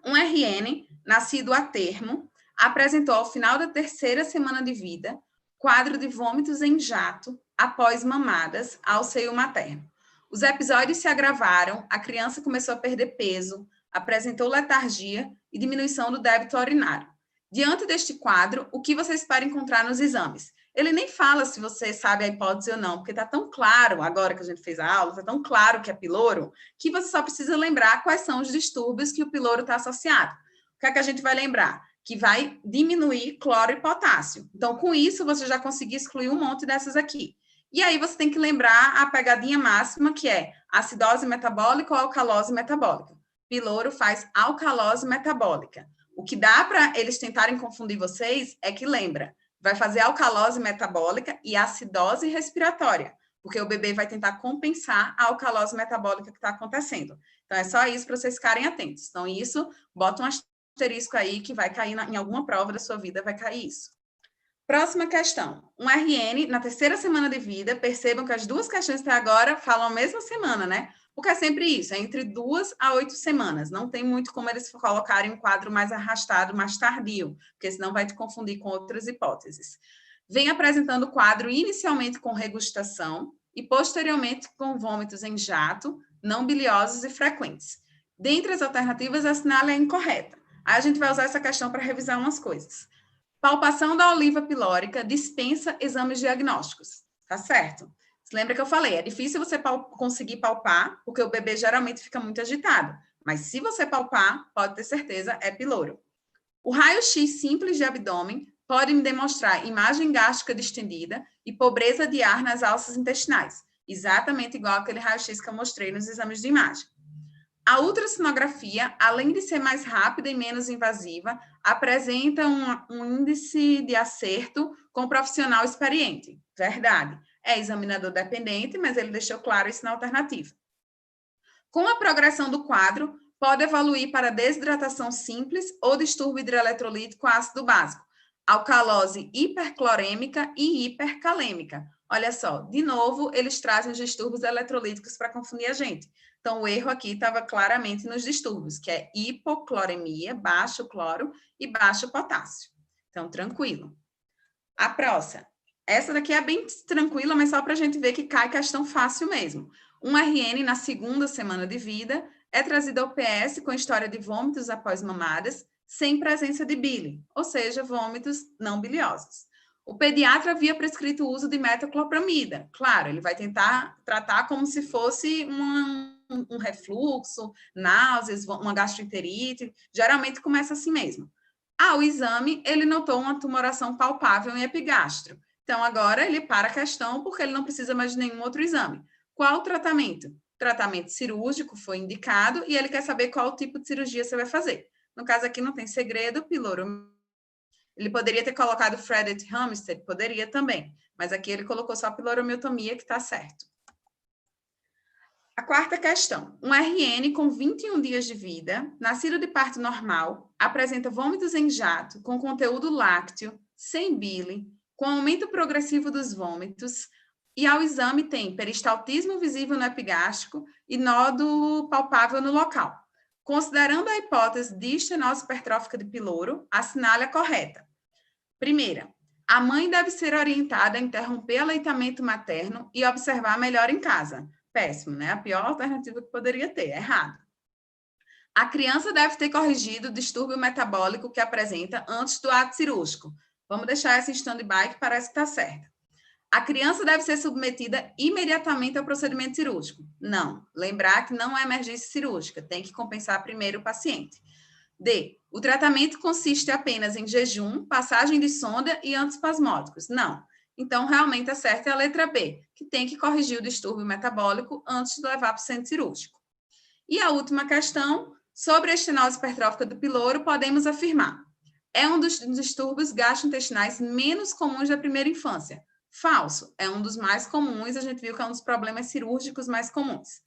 Um RN, nascido a termo, apresentou ao final da 3ª semana de vida quadro de vômitos em jato após mamadas ao seio materno. Os episódios se agravaram, a criança começou a perder peso, apresentou letargia e diminuição do débito urinário. Diante deste quadro, o que você espera encontrar nos exames? Ele nem fala se você sabe a hipótese ou não, porque está tão claro, agora que a gente fez a aula, está tão claro que é piloro, que você só precisa lembrar quais são os distúrbios que o piloro está associado. O que é que a gente vai lembrar? Que vai diminuir cloro e potássio. Então, com isso, você já conseguiu excluir um monte dessas aqui. E aí, você tem que lembrar a pegadinha máxima, que é acidose metabólica ou alcalose metabólica. Piloro faz alcalose metabólica. O que dá para eles tentarem confundir vocês é que lembra, vai fazer alcalose metabólica e acidose respiratória, porque o bebê vai tentar compensar a alcalose metabólica que está acontecendo. Então, é só isso para vocês ficarem atentos. Então, isso, bota um asterisco aí que vai cair em alguma prova da sua vida, vai cair isso. Próxima questão. Um RN, na 3ª semana de vida, percebam que as duas questões até agora falam a mesma semana, né? Porque é sempre isso, é entre 2 a 8 semanas. Não tem muito como eles colocarem um quadro mais arrastado, mais tardio, porque senão vai te confundir com outras hipóteses. Vem apresentando o quadro inicialmente com regurgitação e posteriormente com vômitos em jato, não biliosos e frequentes. Dentre as alternativas, a assinale é incorreta. Aí a gente vai usar essa questão para revisar umas coisas. Palpação da oliva pilórica dispensa exames diagnósticos, tá certo? Você lembra que eu falei, é difícil você conseguir palpar, porque o bebê geralmente fica muito agitado. Mas se você palpar, pode ter certeza, é piloro. O raio-x simples de abdômen pode me demonstrar imagem gástrica distendida e pobreza de ar nas alças intestinais, exatamente igual aquele raio-x que eu mostrei nos exames de imagem. A ultrassonografia, além de ser mais rápida e menos invasiva, apresenta um índice de acerto com um profissional experiente. Verdade. É examinador dependente, mas ele deixou claro isso na alternativa. Com a progressão do quadro, pode evoluir para desidratação simples ou distúrbio hidroeletrolítico ácido básico, alcalose hiperclorêmica e hipercalêmica. Olha só, de novo, eles trazem os distúrbios eletrolíticos para confundir a gente. Então, o erro aqui estava claramente nos distúrbios, que é hipocloremia, baixo cloro e baixo potássio. Então, tranquilo. A próxima. Essa daqui é bem tranquila, mas só para a gente ver que cai questão fácil mesmo. Um RN na segunda semana de vida é trazido ao PS com história de vômitos após mamadas, sem presença de bile, ou seja, vômitos não biliosos. O pediatra havia prescrito o uso de metoclopramida. Claro, ele vai tentar tratar como se fosse um refluxo, náuseas, uma gastroenterite. Geralmente começa assim mesmo. O exame, ele notou uma tumoração palpável em epigastro. Então, agora ele para a questão porque ele não precisa mais de nenhum outro exame. Qual o tratamento? Tratamento cirúrgico foi indicado e ele quer saber qual tipo de cirurgia você vai fazer. No caso aqui não tem segredo, piloro. Ele poderia ter colocado Frederick Hamstead, poderia também, mas aqui ele colocou só piloromiotomia, que está certo. A quarta questão. Um RN com 21 dias de vida, nascido de parto normal, apresenta vômitos em jato, com conteúdo lácteo, sem bile, com aumento progressivo dos vômitos, e ao exame tem peristaltismo visível no epigástrico e nódulo palpável no local. Considerando a hipótese de estenose hipertrófica de piloro, assinale a correta. Primeira, a mãe deve ser orientada a interromper o aleitamento materno e observar melhor em casa. Péssimo, né? A pior alternativa que poderia ter, errado. A criança deve ter corrigido o distúrbio metabólico que apresenta antes do ato cirúrgico. Vamos deixar essa em stand-by que parece que está certa. A criança deve ser submetida imediatamente ao procedimento cirúrgico. Não. Lembrar que não é emergência cirúrgica, tem que compensar primeiro o paciente. D. O tratamento consiste apenas em jejum, passagem de sonda e antiespasmódicos. Não. Então, realmente, a certa é a letra B, que tem que corrigir o distúrbio metabólico antes de levar para o centro cirúrgico. E a última questão, sobre a estenose hipertrófica do piloro, podemos afirmar: é um dos distúrbios gastrointestinais menos comuns da primeira infância. Falso, é um dos mais comuns, a gente viu que é um dos problemas cirúrgicos mais comuns.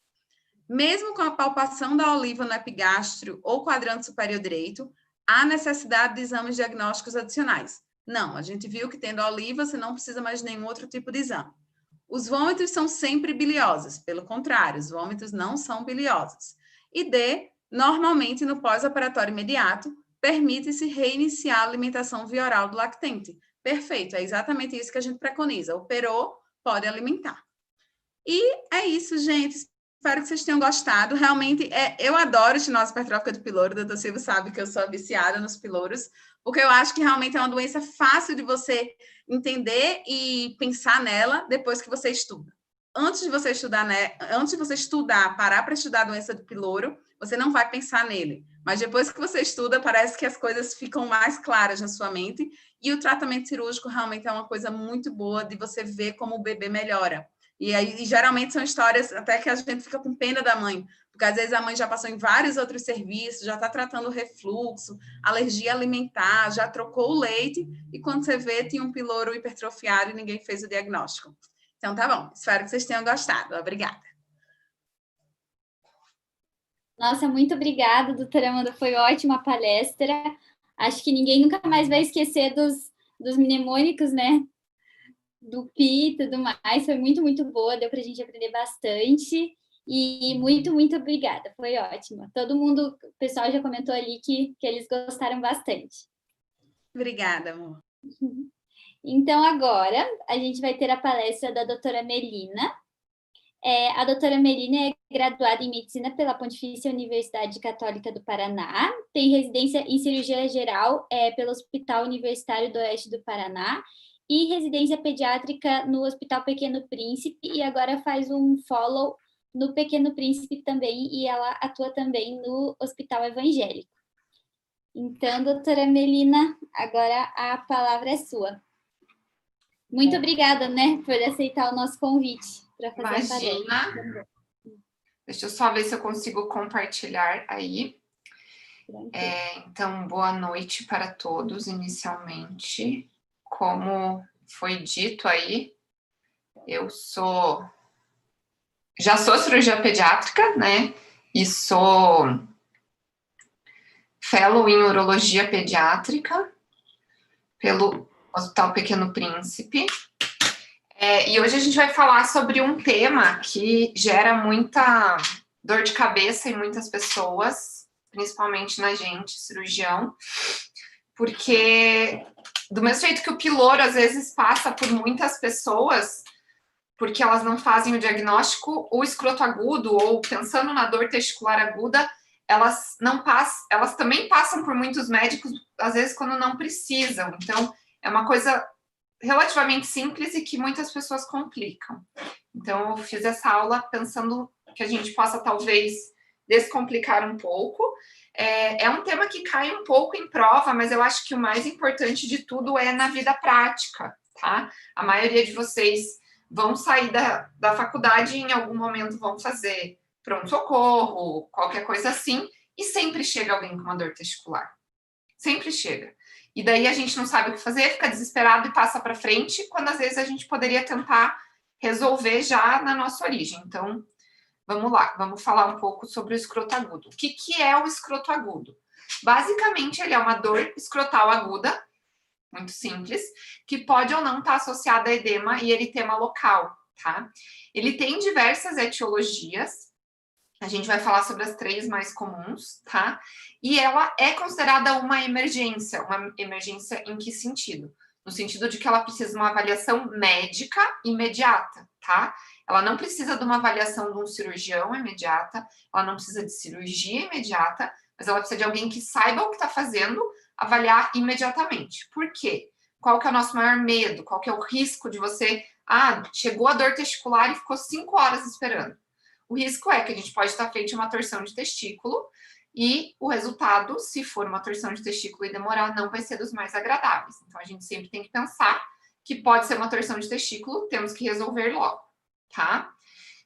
Mesmo com a palpação da oliva no epigastro ou quadrante superior direito, há necessidade de exames diagnósticos adicionais. Não, a gente viu que tendo oliva, você não precisa mais de nenhum outro tipo de exame. Os vômitos são sempre biliosos, pelo contrário, os vômitos não são biliosos. E D, normalmente no pós-operatório imediato, permite-se reiniciar a alimentação via oral do lactente. Perfeito, é exatamente isso que a gente preconiza. Operou, pode alimentar. E é isso, gente. Espero que vocês tenham gostado. Realmente, eu adoro estenose hipertrófica do piloro. O doutor Silvio sabe que eu sou viciada nos piloros, porque eu acho que realmente é uma doença fácil de você entender e pensar nela depois que você estuda. Antes de você estudar, né? Antes de você estudar, parar para estudar a doença do piloro, você não vai pensar nele. Mas depois que você estuda, parece que as coisas ficam mais claras na sua mente. E o tratamento cirúrgico realmente é uma coisa muito boa de você ver como o bebê melhora. E aí, geralmente, são histórias até que a gente fica com pena da mãe, porque às vezes a mãe já passou em vários outros serviços, já está tratando refluxo, alergia alimentar, já trocou o leite, e quando você vê, tinha um piloro hipertrofiado e ninguém fez o diagnóstico. Então, tá bom. Espero que vocês tenham gostado. Obrigada. Nossa, muito obrigada, doutora Amanda. Foi ótima a palestra. Acho que ninguém nunca mais vai esquecer dos mnemônicos, né? Do PI e tudo mais. Foi muito, muito boa. Deu para a gente aprender bastante. E muito, muito obrigada. Foi ótima. Todo mundo, o pessoal já comentou ali que eles gostaram bastante. Obrigada, amor. Então, agora, a gente vai ter a palestra da doutora Melina. A doutora Melina é graduada em Medicina pela Pontifícia Universidade Católica do Paraná, tem residência em Cirurgia Geral pelo Hospital Universitário do Oeste do Paraná e residência pediátrica no Hospital Pequeno Príncipe, e agora faz um follow no Pequeno Príncipe também, e ela atua também no Hospital Evangélico. Então, doutora Melina, agora a palavra é sua. Muito obrigada, né, por aceitar o nosso convite para fazer a palestra. Imagina. Deixa eu só ver se eu consigo compartilhar aí. Então, boa noite para todos, inicialmente. Como foi dito aí, eu já sou cirurgia pediátrica, né? E sou fellow em urologia pediátrica pelo Hospital Pequeno Príncipe. E hoje a gente vai falar sobre um tema que gera muita dor de cabeça em muitas pessoas, principalmente na gente, cirurgião, porque do mesmo jeito que o piloro às vezes passa por muitas pessoas, porque elas não fazem o diagnóstico, o escroto agudo, ou pensando na dor testicular aguda, elas também passam por muitos médicos, às vezes quando não precisam. Então, é uma coisa relativamente simples e que muitas pessoas complicam. Então, eu fiz essa aula pensando que a gente possa, talvez, descomplicar um pouco. É um tema que cai um pouco em prova, mas eu acho que o mais importante de tudo é na vida prática, tá? A maioria de vocês vão sair da faculdade e em algum momento vão fazer pronto-socorro, qualquer coisa assim, e sempre chega alguém com uma dor testicular. Sempre chega. E daí a gente não sabe o que fazer, fica desesperado e passa para frente, quando às vezes a gente poderia tentar resolver já na nossa origem. Então, vamos lá, vamos falar um pouco sobre o escroto agudo. O que é o escroto agudo? Basicamente, ele é uma dor escrotal aguda, muito simples, que pode ou não estar associada a edema e eritema local, tá? Ele tem diversas etiologias, a gente vai falar sobre as 3 mais comuns, tá? E ela é considerada uma emergência em que sentido? No sentido de que ela precisa de uma avaliação médica imediata, tá? Ela não precisa de uma avaliação de um cirurgião imediata, ela não precisa de cirurgia imediata, mas ela precisa de alguém que saiba o que está fazendo, avaliar imediatamente. Por quê? Qual que é o nosso maior medo? Qual que é o risco de você... chegou a dor testicular e ficou 5 horas esperando. O risco é que a gente pode estar feito uma torção de testículo e o resultado, se for uma torção de testículo e demorar, não vai ser dos mais agradáveis. Então, a gente sempre tem que pensar que pode ser uma torção de testículo, temos que resolver logo, tá?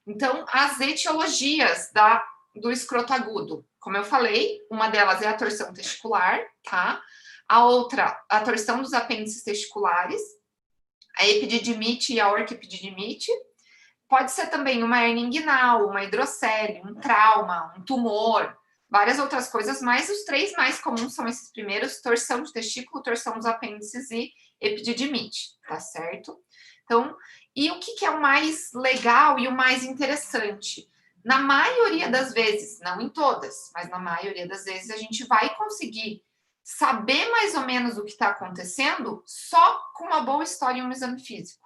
Então, as etiologias do escroto agudo, como eu falei, uma delas é a torção testicular, tá? A outra, a torção dos apêndices testiculares, a epididimite e a orquiepididimite. Pode ser também uma hernia inguinal, uma hidrocele, um trauma, um tumor, várias outras coisas, mas os 3 mais comuns são esses primeiros: torção de testículo, torção dos apêndices e epididimite, tá certo? Então, e o que é o mais legal e o mais interessante? Na maioria das vezes, não em todas, mas na maioria das vezes, a gente vai conseguir saber mais ou menos o que está acontecendo só com uma boa história e um exame físico.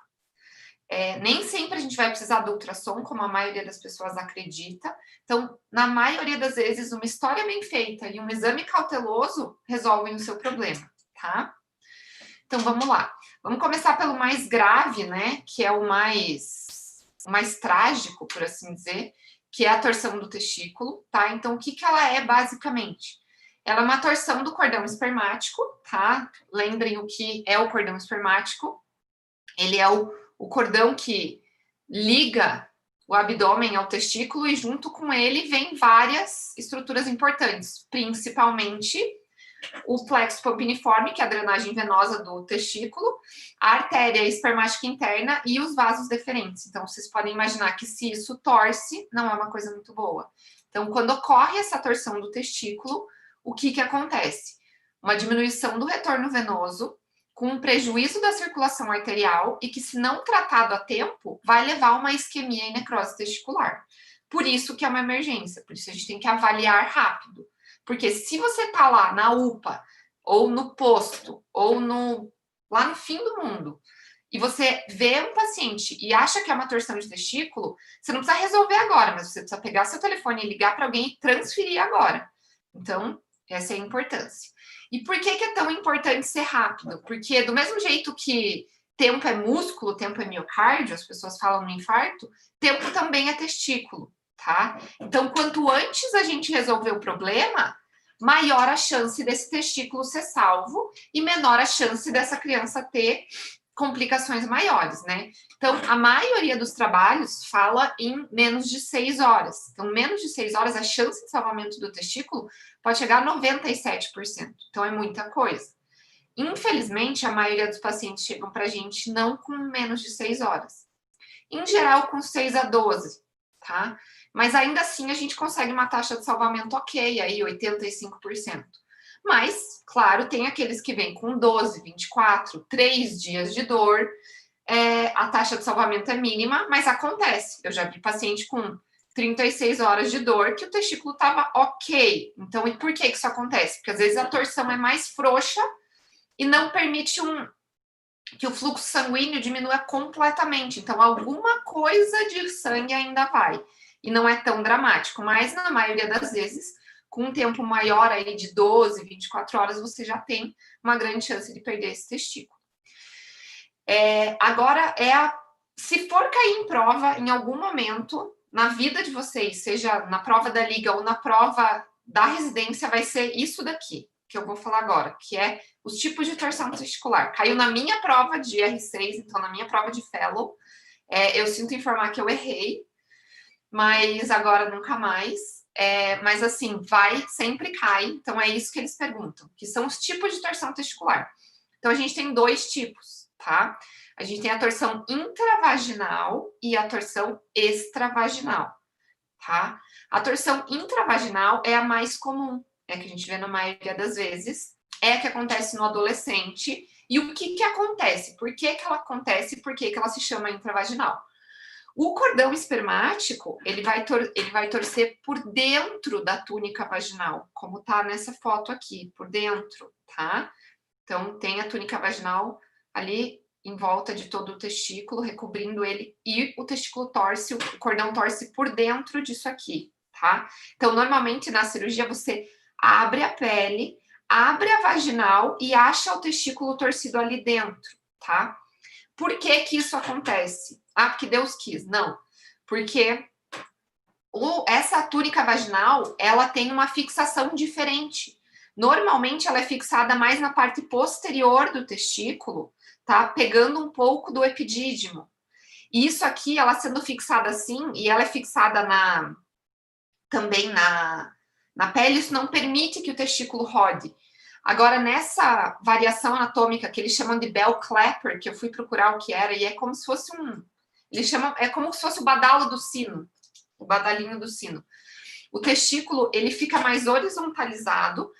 Nem sempre a gente vai precisar do ultrassom, como a maioria das pessoas acredita. Então, na maioria das vezes, uma história bem feita e um exame cauteloso resolvem o seu problema, tá? Então, vamos lá. Vamos começar pelo mais grave, né? Que é o mais trágico, por assim dizer, que é a torção do testículo, tá? Então, o que ela é, basicamente? Ela é uma torção do cordão espermático, tá? Lembrem o que é o cordão espermático. Ele é o cordão que liga o abdômen ao testículo e junto com ele vem várias estruturas importantes, principalmente o plexo pampiniforme, que é a drenagem venosa do testículo, a artéria espermática interna e os vasos deferentes. Então, vocês podem imaginar que se isso torce, não é uma coisa muito boa. Então, quando ocorre essa torção do testículo, o que acontece? Uma diminuição do retorno venoso, com um prejuízo da circulação arterial e que, se não tratado a tempo, vai levar a uma isquemia e necrose testicular. Por isso que é uma emergência, por isso a gente tem que avaliar rápido. Porque se você tá lá na UPA, ou no posto, ou lá no fim do mundo, e você vê um paciente e acha que é uma torção de testículo, você não precisa resolver agora, mas você precisa pegar seu telefone e ligar para alguém e transferir agora. Então, essa é a importância. E por que é tão importante ser rápido? Porque do mesmo jeito que tempo é músculo, tempo é miocárdio, as pessoas falam no infarto, tempo também é testículo. tá? Então, quanto antes a gente resolver o problema, maior a chance desse testículo ser salvo e menor a chance dessa criança ter complicações maiores, né? Então, a maioria dos trabalhos fala em menos de 6 horas. Então, menos de 6 horas, a chance de salvamento do testículo pode chegar a 97%. Então, é muita coisa. Infelizmente, a maioria dos pacientes chegam para a gente não com menos de 6 horas. Em geral, com 6 a 12, tá? Mas ainda assim, a gente consegue uma taxa de salvamento ok, aí 85%. Mas, claro, tem aqueles que vêm com 12, 24, 3 dias de dor. A taxa de salvamento é mínima, mas acontece. Eu já vi paciente com 36 horas de dor que o testículo estava ok. Então, e por que isso acontece? Porque às vezes a torção é mais frouxa e não permite que o fluxo sanguíneo diminua completamente. Então, alguma coisa de sangue ainda vai. E não é tão dramático, mas na maioria das vezes, com um tempo maior aí de 12, 24 horas, você já tem uma grande chance de perder esse testículo. Agora, se for cair em prova em algum momento na vida de vocês, seja na prova da liga ou na prova da residência, vai ser isso daqui, que eu vou falar agora, que é os tipos de torção testicular. Caiu na minha prova de R6, então na minha prova de fellow. Eu sinto informar que eu errei, mas agora nunca mais. Mas assim, sempre cai. Então é isso que eles perguntam, que são os tipos de torção testicular. Então a gente tem 2 tipos, tá? A gente tem a torção intravaginal e a torção extravaginal, tá? A torção intravaginal é a mais comum, que a gente vê na maioria das vezes, é a que acontece no adolescente. E o que acontece? Por que ela acontece? Por que ela se chama intravaginal? O cordão espermático, ele vai torcer por dentro da túnica vaginal, como tá nessa foto aqui, por dentro, tá? Então, tem a túnica vaginal ali em volta de todo o testículo, recobrindo ele, e o testículo torce, o cordão torce por dentro disso aqui, tá? Então, normalmente, na cirurgia, você abre a pele, abre a vaginal e acha o testículo torcido ali dentro, tá? Por que isso acontece? Porque Deus quis. Não. Porque essa túnica vaginal, ela tem uma fixação diferente. Normalmente, ela é fixada mais na parte posterior do testículo, tá? Pegando um pouco do epidídimo. E isso aqui, ela sendo fixada assim, e ela é fixada também na pele, isso não permite que o testículo rode. Agora, nessa variação anatômica que eles chamam de bell clapper, que eu fui procurar o que era, e é como se fosse como se fosse o badalo do sino, o badalinho do sino. O testículo, ele fica mais horizontalizado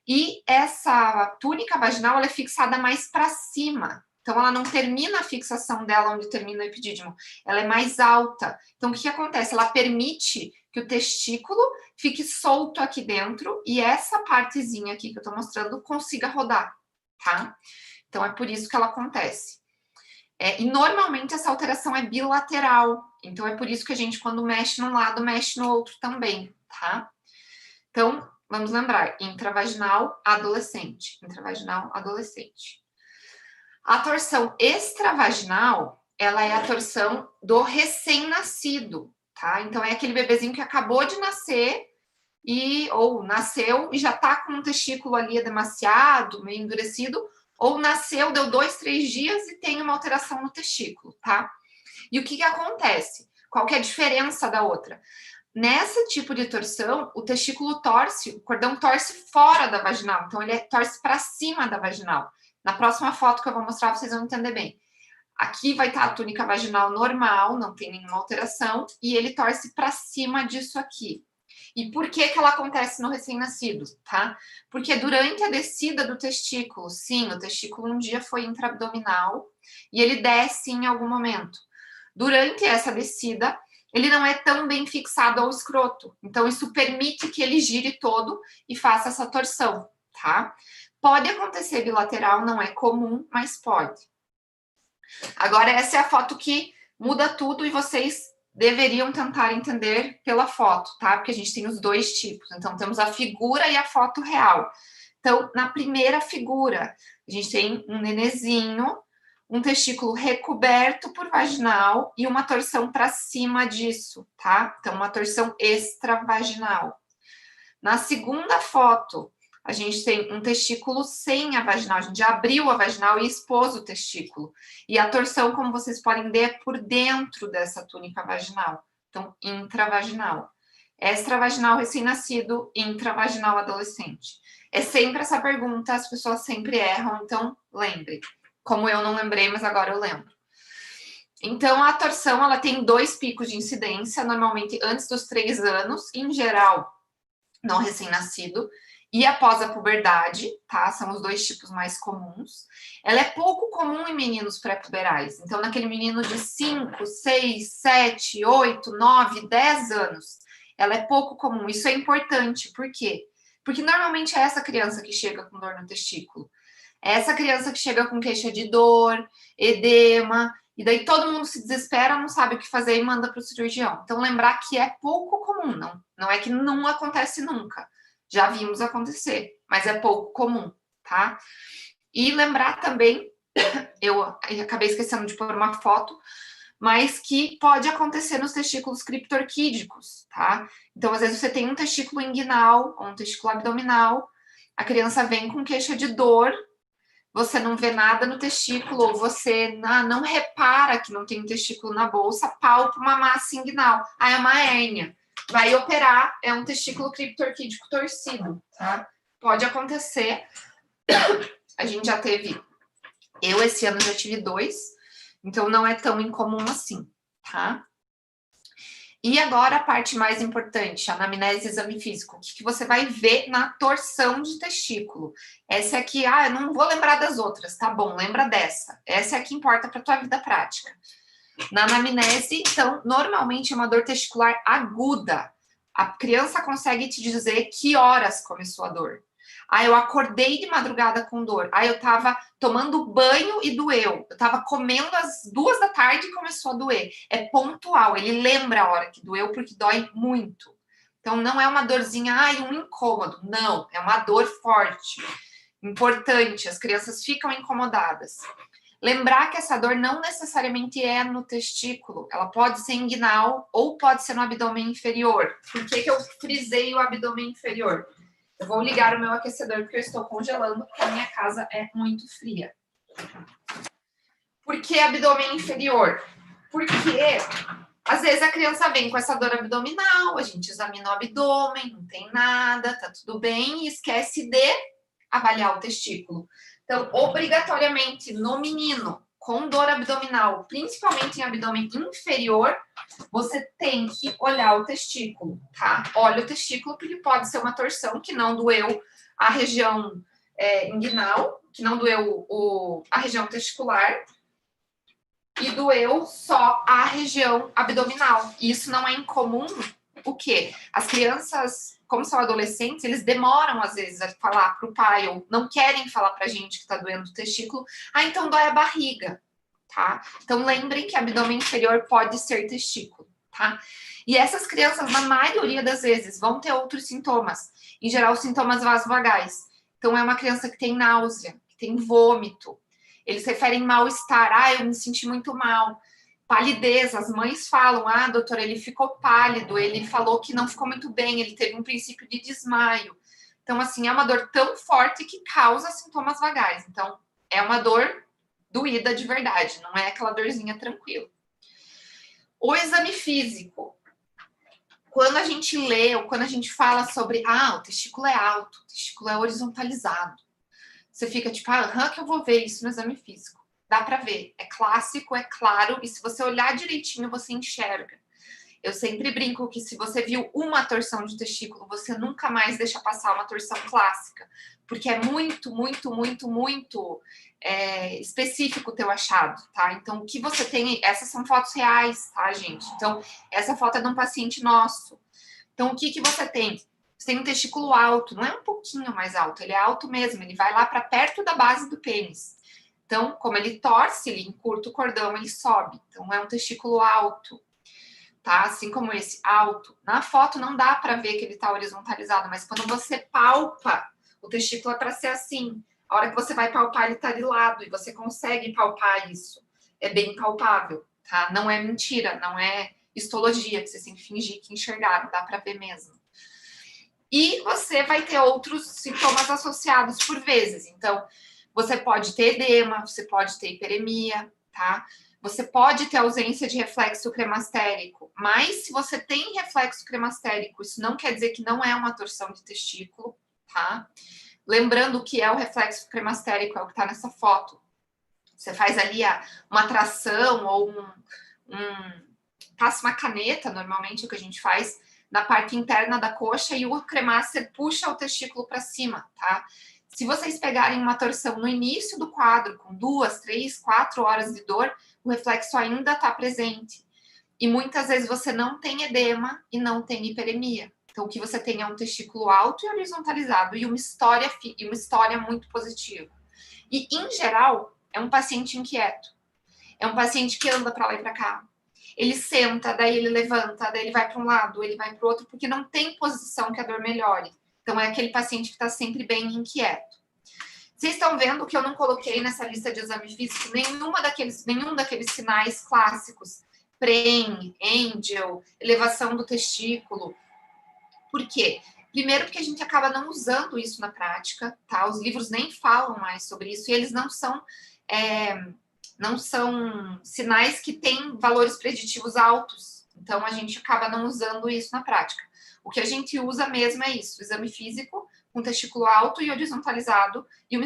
e essa túnica vaginal, ela é fixada mais para cima. Então, ela não termina a fixação dela onde termina o epidídimo, ela é mais alta. Então, o que acontece? Ela permite que o testículo fique solto aqui dentro e essa partezinha aqui que eu tô mostrando consiga rodar, tá? Então, é por isso que ela acontece. E normalmente essa alteração é bilateral, então é por isso que a gente, quando mexe num lado, mexe no outro também, tá? Então, vamos lembrar, intravaginal, adolescente. Intravaginal, adolescente. A torção extravaginal, ela é a torção do recém-nascido, tá? Então, é aquele bebezinho que acabou de nascer ou nasceu e já tá com um testículo ali demasiado, meio endurecido, ou nasceu, deu 2, 3 dias e tem uma alteração no testículo, tá? E o que acontece? Qual que é a diferença da outra? Nesse tipo de torção, o testículo torce, o cordão torce fora da vaginal, então ele torce para cima da vaginal. Na próxima foto que eu vou mostrar, vocês vão entender bem. Aqui vai estar a túnica vaginal normal, não tem nenhuma alteração, e ele torce para cima disso aqui. E por que ela acontece no recém-nascido, tá? Porque durante a descida do testículo, sim, o testículo um dia foi intraabdominal e ele desce em algum momento. Durante essa descida, ele não é tão bem fixado ao escroto. Então, isso permite que ele gire todo e faça essa torção, tá? Pode acontecer bilateral, não é comum, mas pode. Agora, essa é a foto que muda tudo e vocês deveriam tentar entender pela foto, tá? Porque a gente tem os 2 tipos. Então, temos a figura e a foto real. Então, na primeira figura, a gente tem um nenezinho, um testículo recoberto por vaginal e uma torção para cima disso, tá? Então, uma torção extravaginal. Na segunda foto, a gente tem um testículo sem a vaginal. A gente já abriu a vaginal e expôs o testículo. E a torção, como vocês podem ver, é por dentro dessa túnica vaginal. Então, intravaginal. Extravaginal recém-nascido, intravaginal adolescente. É sempre essa pergunta, as pessoas sempre erram, então lembre. Como eu não lembrei, mas agora eu lembro. Então, a torção, ela tem 2 picos de incidência, normalmente antes dos 3 anos, em geral, não recém-nascido, e após a puberdade, tá? São os 2 tipos mais comuns. Ela é pouco comum em meninos pré-puberais. Então, naquele menino de 5, 6, 7, 8, 9, 10 anos, ela é pouco comum. Isso é importante, por quê? Porque normalmente é essa criança que chega com dor no testículo. É essa criança que chega com queixa de dor, edema, e daí todo mundo se desespera, não sabe o que fazer e manda para o cirurgião. Então, lembrar que é pouco comum, não é que não acontece nunca. Já vimos acontecer, mas é pouco comum, tá? E lembrar também, eu acabei esquecendo de pôr uma foto, mas que pode acontecer nos testículos criptorquídicos, tá? Então, às vezes você tem um testículo inguinal ou um testículo abdominal, a criança vem com queixa de dor, você não vê nada no testículo, ou você não repara que não tem um testículo na bolsa, palpa uma massa inguinal. É uma hérnia. Vai operar, é um testículo criptorquídico torcido, tá? Pode acontecer. A gente já teve, eu esse ano já tive 2, então não é tão incomum assim, tá? E agora a parte mais importante, a anamnese e exame físico. O que você vai ver na torção de testículo? Essa aqui, eu não vou lembrar das outras, tá bom, lembra dessa. Essa é a que importa para tua vida prática. Na anamnese, então, normalmente é uma dor testicular aguda. A criança consegue te dizer que horas começou a dor. Eu acordei de madrugada com dor. Eu tava tomando banho e doeu. Eu tava comendo às 2 da tarde e começou a doer. É pontual, ele lembra a hora que doeu porque dói muito. Então, não é uma dorzinha, um incômodo. Não, é uma dor forte, importante. As crianças ficam incomodadas. Lembrar que essa dor não necessariamente é no testículo. Ela pode ser inguinal ou pode ser no abdômen inferior. Por que eu frisei o abdômen inferior? Eu vou ligar o meu aquecedor porque eu estou congelando, porque a minha casa é muito fria. Por que abdômen inferior? Porque às vezes a criança vem com essa dor abdominal, a gente examina o abdômen, não tem nada, tá tudo bem, e esquece de avaliar o testículo. Então, obrigatoriamente, no menino com dor abdominal, principalmente em abdômen inferior, você tem que olhar o testículo, tá? Olha o testículo, porque pode ser uma torção que não doeu a região inguinal, que não doeu a região testicular, e doeu só a região abdominal. Isso não é incomum. O quê? As crianças, como são adolescentes, eles demoram, às vezes, a falar para o pai, ou não querem falar para a gente que está doendo o testículo. Então dói a barriga, tá? Então lembrem que abdômen inferior pode ser testículo, tá? E essas crianças, na maioria das vezes, vão ter outros sintomas. Em geral, sintomas vasovagais. Então é uma criança que tem náusea, que tem vômito. Eles referem mal-estar. Eu me senti muito mal. Palidez, as mães falam, doutora, ele ficou pálido, ele falou que não ficou muito bem, ele teve um princípio de desmaio. Então, assim, é uma dor tão forte que causa sintomas vagais. Então, é uma dor doída de verdade, não é aquela dorzinha tranquila. O exame físico. Quando a gente lê ou quando a gente fala sobre, o testículo é alto, o testículo é horizontalizado, você fica tipo, que eu vou ver isso no exame físico. Dá para ver, é clássico, é claro, e se você olhar direitinho, você enxerga. Eu sempre brinco que se você viu uma torção de testículo, você nunca mais deixa passar uma torção clássica, porque é muito, muito, muito, muito específico o teu achado, tá? Então, o que você tem, essas são fotos reais, tá, gente? Então, essa foto é de um paciente nosso. Então, o que você tem? Você tem um testículo alto, não é um pouquinho mais alto, ele é alto mesmo, ele vai lá para perto da base do pênis. Então, como ele torce, ele encurta o cordão, ele sobe. Então, é um testículo alto, tá? Assim como esse, alto. Na foto não dá para ver que ele está horizontalizado, mas quando você palpa, o testículo é para ser assim. A hora que você vai palpar, ele tá de lado, e você consegue palpar isso. É bem palpável, tá? Não é mentira, não é histologia, que vocês têm que fingir que enxergaram, dá para ver mesmo. E você vai ter outros sintomas associados por vezes. Então, você pode ter edema, você pode ter hiperemia, tá? Você pode ter ausência de reflexo cremastérico, mas se você tem reflexo cremastérico, isso não quer dizer que não é uma torção de testículo, tá? Lembrando que é o reflexo cremastérico, é o que está nessa foto. Você faz ali uma tração ou passa uma caneta, normalmente é o que a gente faz, na parte interna da coxa e o cremaster puxa o testículo para cima, tá? Se vocês pegarem uma torção no início do quadro, com 2, 3, 4 horas de dor, o reflexo ainda está presente. E muitas vezes você não tem edema e não tem hiperemia. Então, o que você tem é um testículo alto e horizontalizado e uma história muito positiva. E, em geral, é um paciente inquieto. É um paciente que anda para lá e para cá. Ele senta, daí ele levanta, daí ele vai para um lado, ele vai para o outro, porque não tem posição que a dor melhore. Então, é aquele paciente que está sempre bem inquieto. Vocês estão vendo que eu não coloquei nessa lista de exame físico nenhum daqueles sinais clássicos. PREM, Angel, elevação do testículo. Por quê? Primeiro porque a gente acaba não usando isso na prática, tá? Os livros nem falam mais sobre isso e eles não são sinais que têm valores preditivos altos. Então, a gente acaba não usando isso na prática. O que a gente usa mesmo é isso, o exame físico com testículo alto e horizontalizado e uma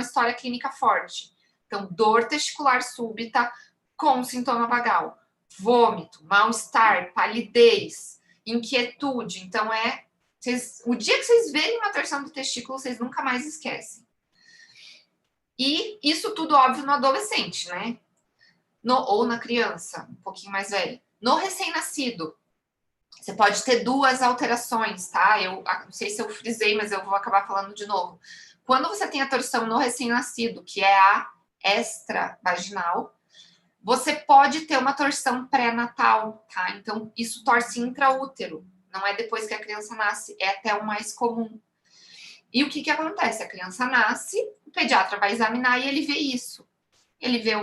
história clínica forte. Então, dor testicular súbita com sintoma vagal, vômito, mal-estar, palidez, inquietude. Então, o dia que vocês verem uma torção do testículo, vocês nunca mais esquecem. E isso tudo, óbvio, no adolescente, né? Ou na criança, um pouquinho mais velha. No recém-nascido, você pode ter 2 alterações, tá? Eu não sei se eu frisei, mas eu vou acabar falando de novo. Quando você tem a torção no recém-nascido, que é a extravaginal, você pode ter uma torção pré-natal, tá? Então, isso torce intraútero. Não é depois que a criança nasce, é até o mais comum. E o que acontece? A criança nasce, o pediatra vai examinar e ele vê isso. Ele vê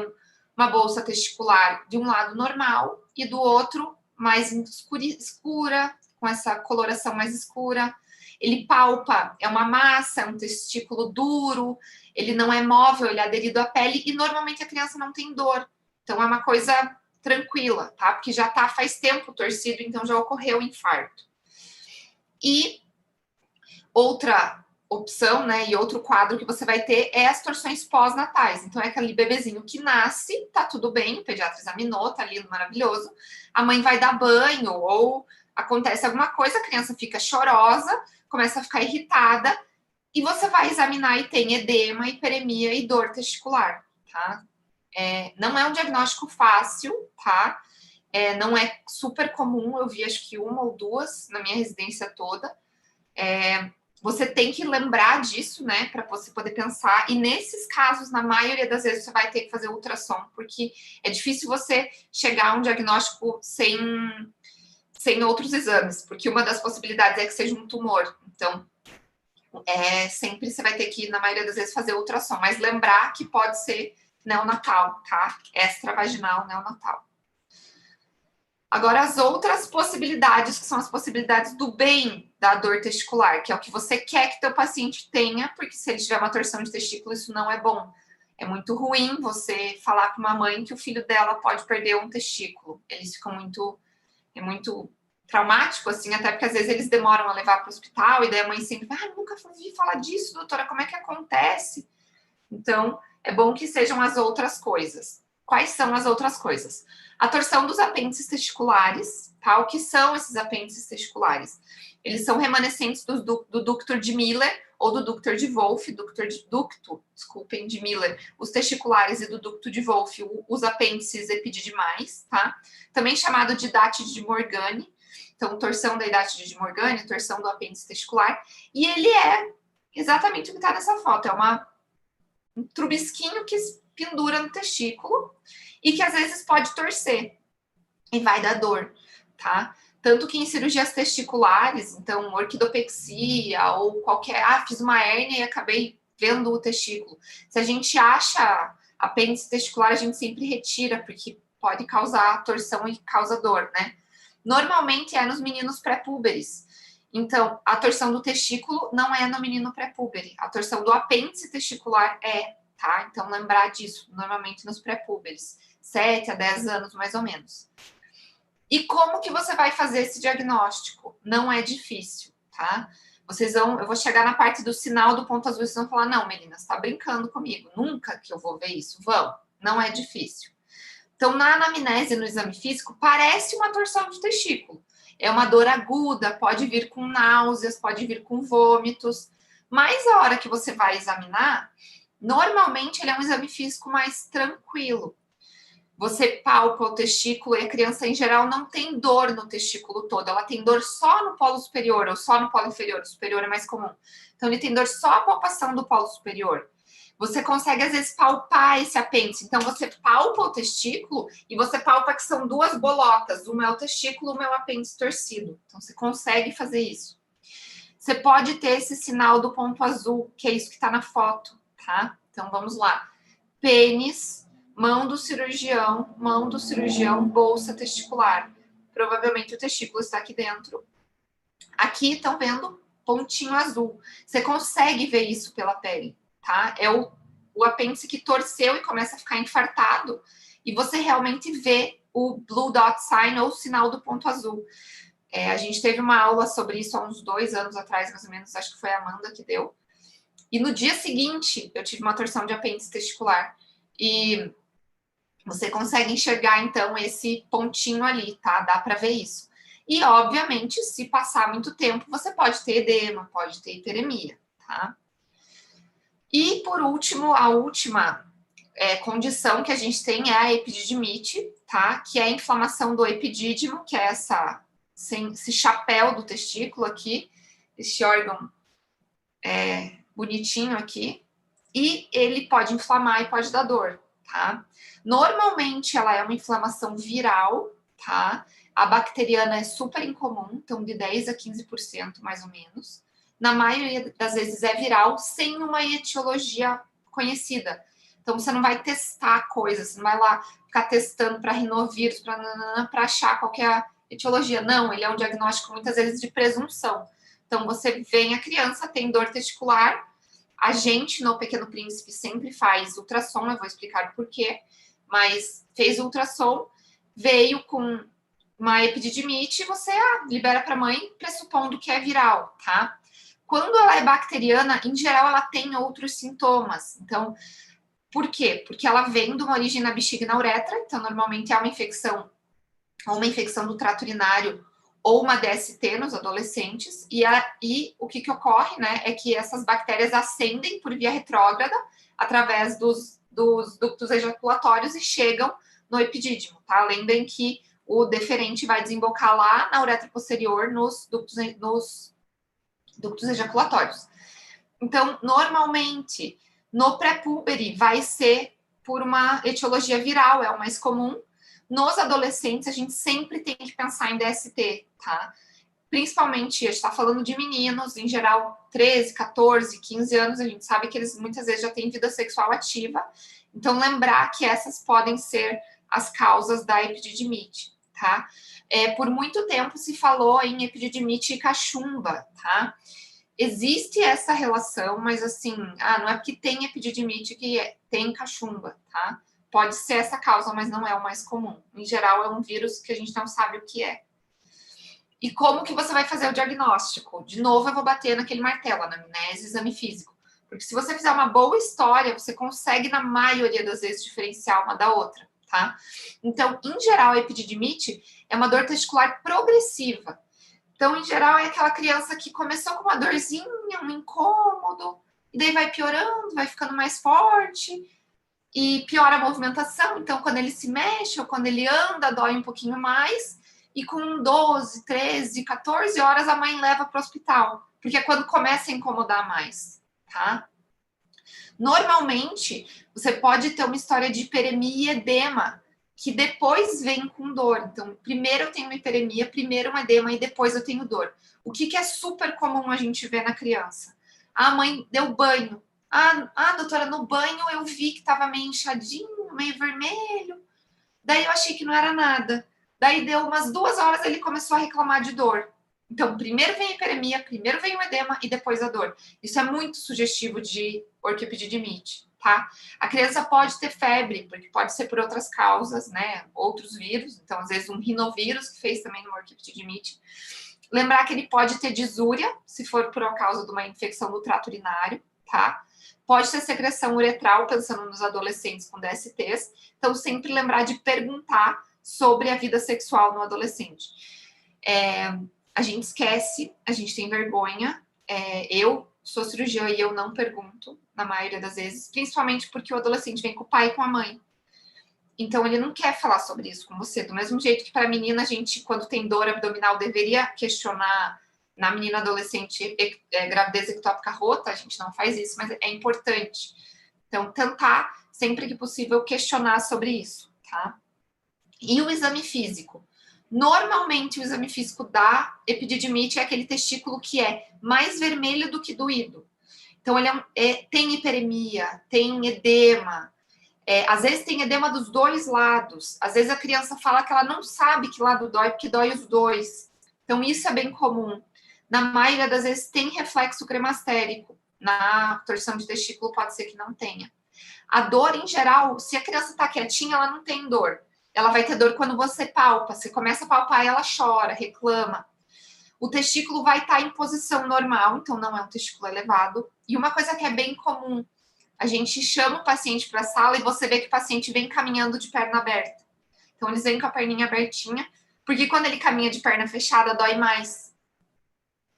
uma bolsa testicular de um lado normal e do outro mais escura, com essa coloração mais escura. Ele palpa, é uma massa, é um testículo duro, ele não é móvel, ele é aderido à pele e normalmente a criança não tem dor. Então é uma coisa tranquila, tá? Porque já tá faz tempo torcido, então já ocorreu o infarto. E outra opção, né, e outro quadro que você vai ter é as torções pós-natais. Então, é aquele bebezinho que nasce, tá tudo bem, o pediatra examinou, tá lindo, maravilhoso. A mãe vai dar banho ou acontece alguma coisa, a criança fica chorosa, começa a ficar irritada e você vai examinar e tem edema, hiperemia e dor testicular, tá? Não é um diagnóstico fácil, tá? Não é super comum, eu vi acho que 1 ou 2 na minha residência toda. Você tem que lembrar disso, né, para você poder pensar. E nesses casos, na maioria das vezes, você vai ter que fazer ultrassom, porque é difícil você chegar a um diagnóstico sem outros exames, porque uma das possibilidades é que seja um tumor. Então, sempre você vai ter que, na maioria das vezes, fazer ultrassom. Mas lembrar que pode ser neonatal, tá? Extravaginal neonatal. Agora, as outras possibilidades, que são as possibilidades do bem da dor testicular, que é o que você quer que teu paciente tenha, porque se ele tiver uma torção de testículo, isso não é bom. É muito ruim você falar para uma mãe que o filho dela pode perder um testículo. Eles ficam é muito traumático, assim, até porque às vezes eles demoram a levar para o hospital, e daí a mãe sempre fala, nunca ouvi falar disso, doutora, como é que acontece? Então, é bom que sejam as outras coisas. Quais são as outras coisas? A torção dos apêndices testiculares, tá? O que são esses apêndices testiculares? Eles são remanescentes do ducto de Miller ou do ducto de Wolff, de Miller, os testiculares e do ducto de Wolff, os apêndices epididimais, tá? Também chamado de dátide de Morgane. Então, torção da dátide de Morgane, torção do apêndice testicular. E ele é exatamente o que está nessa foto. É um trubisquinho que pendura no testículo e que às vezes pode torcer e vai dar dor, tá? Tanto que em cirurgias testiculares, então orquidopexia ou qualquer, fiz uma hérnia e acabei vendo o testículo. Se a gente acha apêndice testicular, a gente sempre retira, porque pode causar torção e causa dor, né? Normalmente é nos meninos pré-púberes. Então, a torção do testículo não é no menino pré-púbere. A torção do apêndice testicular é, tá? Então, lembrar disso, normalmente nos pré-púberes. 7 a 10 anos, mais ou menos. E como que você vai fazer esse diagnóstico? Não é difícil, tá? Eu vou chegar na parte do sinal do ponto azul e vocês vão falar, não, meninas, você tá brincando comigo. Nunca que eu vou ver isso. Vão, não é difícil. Então, na anamnese, no exame físico, parece uma torção de testículo. É uma dor aguda, pode vir com náuseas, pode vir com vômitos. Mas a hora que você vai examinar, normalmente ele é um exame físico mais tranquilo. Você palpa o testículo e a criança, em geral, não tem dor no testículo todo. Ela tem dor só no polo superior ou só no polo inferior. O superior é mais comum. Então, ele tem dor só a palpação do polo superior. Você consegue, às vezes, palpar esse apêndice. Então, você palpa o testículo e você palpa que são duas bolotas. Uma é o testículo, uma é o apêndice torcido. Então, você consegue fazer isso. Você pode ter esse sinal do ponto azul, que é isso que está na foto, tá? Então, vamos lá. Pênis, mão do cirurgião, bolsa testicular. Provavelmente o testículo está aqui dentro. Aqui estão vendo pontinho azul. Você consegue ver isso pela pele, tá? É o apêndice que torceu e começa a ficar infartado. E você realmente vê o blue dot sign ou o sinal do ponto azul. A gente teve uma aula sobre isso há uns 2 anos atrás, mais ou menos. Acho que foi a Amanda que deu. E no dia seguinte, eu tive uma torção de apêndice testicular. E você consegue enxergar, então, esse pontinho ali, tá? Dá para ver isso. E, obviamente, se passar muito tempo, você pode ter edema, pode ter hiperemia, tá? E, por último, a última condição que a gente tem é a epididimite, tá? Que é a inflamação do epidídimo, que é esse chapéu do testículo aqui, esse órgão bonitinho aqui. E ele pode inflamar e pode dar dor, tá? Normalmente, ela é uma inflamação viral, tá? A bacteriana é super incomum, então de 10 a 15%, mais ou menos. Na maioria das vezes é viral, sem uma etiologia conhecida. Então, você não vai testar coisas, você não vai lá ficar testando para rinovírus, para achar qual que é a etiologia. Não, ele é um diagnóstico, muitas vezes, de presunção. Então, você vê a criança, tem dor testicular. A gente, no Pequeno Príncipe, sempre faz ultrassom, eu vou explicar por quê. Mas fez ultrassom, veio com uma epididimite, você libera para a mãe, pressupondo que é viral, tá? Quando ela é bacteriana, em geral, ela tem outros sintomas. Então, por quê? Porque ela vem de uma origem na bexiga e na uretra, então, normalmente é uma infecção do trato urinário ou uma DST nos adolescentes, e o que ocorre, né, é que essas bactérias ascendem por via retrógrada, através dos ductos ejaculatórios e chegam no epidídimo, tá? Lembrem que o deferente vai desembocar lá na uretra posterior, nos ductos ejaculatórios. Então, normalmente, no pré-púbere vai ser por uma etiologia viral, é o mais comum. Nos adolescentes, a gente sempre tem que pensar em DST, tá? Principalmente, a gente está falando de meninos, em geral, 13, 14, 15 anos, a gente sabe que eles muitas vezes já têm vida sexual ativa. Então, lembrar que essas podem ser as causas da epididimite, tá? Por muito tempo se falou em epididimite e cachumba, tá? Existe essa relação, mas assim, não é porque tem epididimite que tem cachumba, tá? Pode ser essa causa, mas não é o mais comum. Em geral, é um vírus que a gente não sabe o que é. E como que você vai fazer o diagnóstico? De novo, eu vou bater naquele martelo, anamnese, exame físico. Porque se você fizer uma boa história, você consegue, na maioria das vezes, diferenciar uma da outra, tá? Então, em geral, a epididimite é uma dor testicular progressiva. Então, em geral, é aquela criança que começou com uma dorzinha, um incômodo, e daí vai piorando, vai ficando mais forte, e piora a movimentação. Então, quando ele se mexe ou quando ele anda, dói um pouquinho mais. E com 12, 13, 14 horas, a mãe leva para o hospital. Porque é quando começa a incomodar mais, tá? Normalmente, você pode ter uma história de hiperemia e edema, que depois vem com dor. Então, primeiro eu tenho uma hiperemia, primeiro um edema e depois eu tenho dor. O que é super comum a gente ver na criança? A mãe deu banho, Doutora, no banho eu vi que estava meio inchadinho, meio vermelho. Daí eu achei que não era nada. Daí deu umas 2 horas, ele começou a reclamar de dor. Então, primeiro vem a hiperemia, primeiro vem o edema e depois a dor. Isso é muito sugestivo de orquiepididimite, tá? A criança pode ter febre, porque pode ser por outras causas, né? Outros vírus. Então, às vezes, um rinovírus que fez também uma orquiepididimite. Lembrar que ele pode ter disúria, se for por causa de uma infecção do trato urinário, tá? Pode ter secreção uretral, pensando nos adolescentes com DSTs. Então, sempre lembrar de perguntar sobre a vida sexual no adolescente. A gente esquece, a gente tem vergonha. Eu sou cirurgiã e eu não pergunto, na maioria das vezes, principalmente porque o adolescente vem com o pai e com a mãe. Então, ele não quer falar sobre isso com você. Do mesmo jeito que para a menina, a gente, quando tem dor abdominal, deveria questionar na menina adolescente gravidez ectópica rota, a gente não faz isso, mas é importante. Então, tentar, sempre que possível, questionar sobre isso, tá? E o exame físico? Normalmente, o exame físico da epididimite é aquele testículo que é mais vermelho do que doído. Então, ele tem hiperemia, tem edema, às vezes tem edema dos 2 lados. Às vezes a criança fala que ela não sabe que lado dói, porque dói os 2. Então, isso é bem comum. Na maioria das vezes tem reflexo cremastérico. Na torção de testículo pode ser que não tenha. A dor, em geral, se a criança está quietinha, ela não tem dor. Ela vai ter dor quando você palpa. Você começa a palpar e ela chora, reclama. O testículo vai estar em posição normal, então não é um testículo elevado. E uma coisa que é bem comum, a gente chama o paciente para a sala e você vê que o paciente vem caminhando de perna aberta. Então, eles vêm com a perninha abertinha, porque quando ele caminha de perna fechada, dói mais.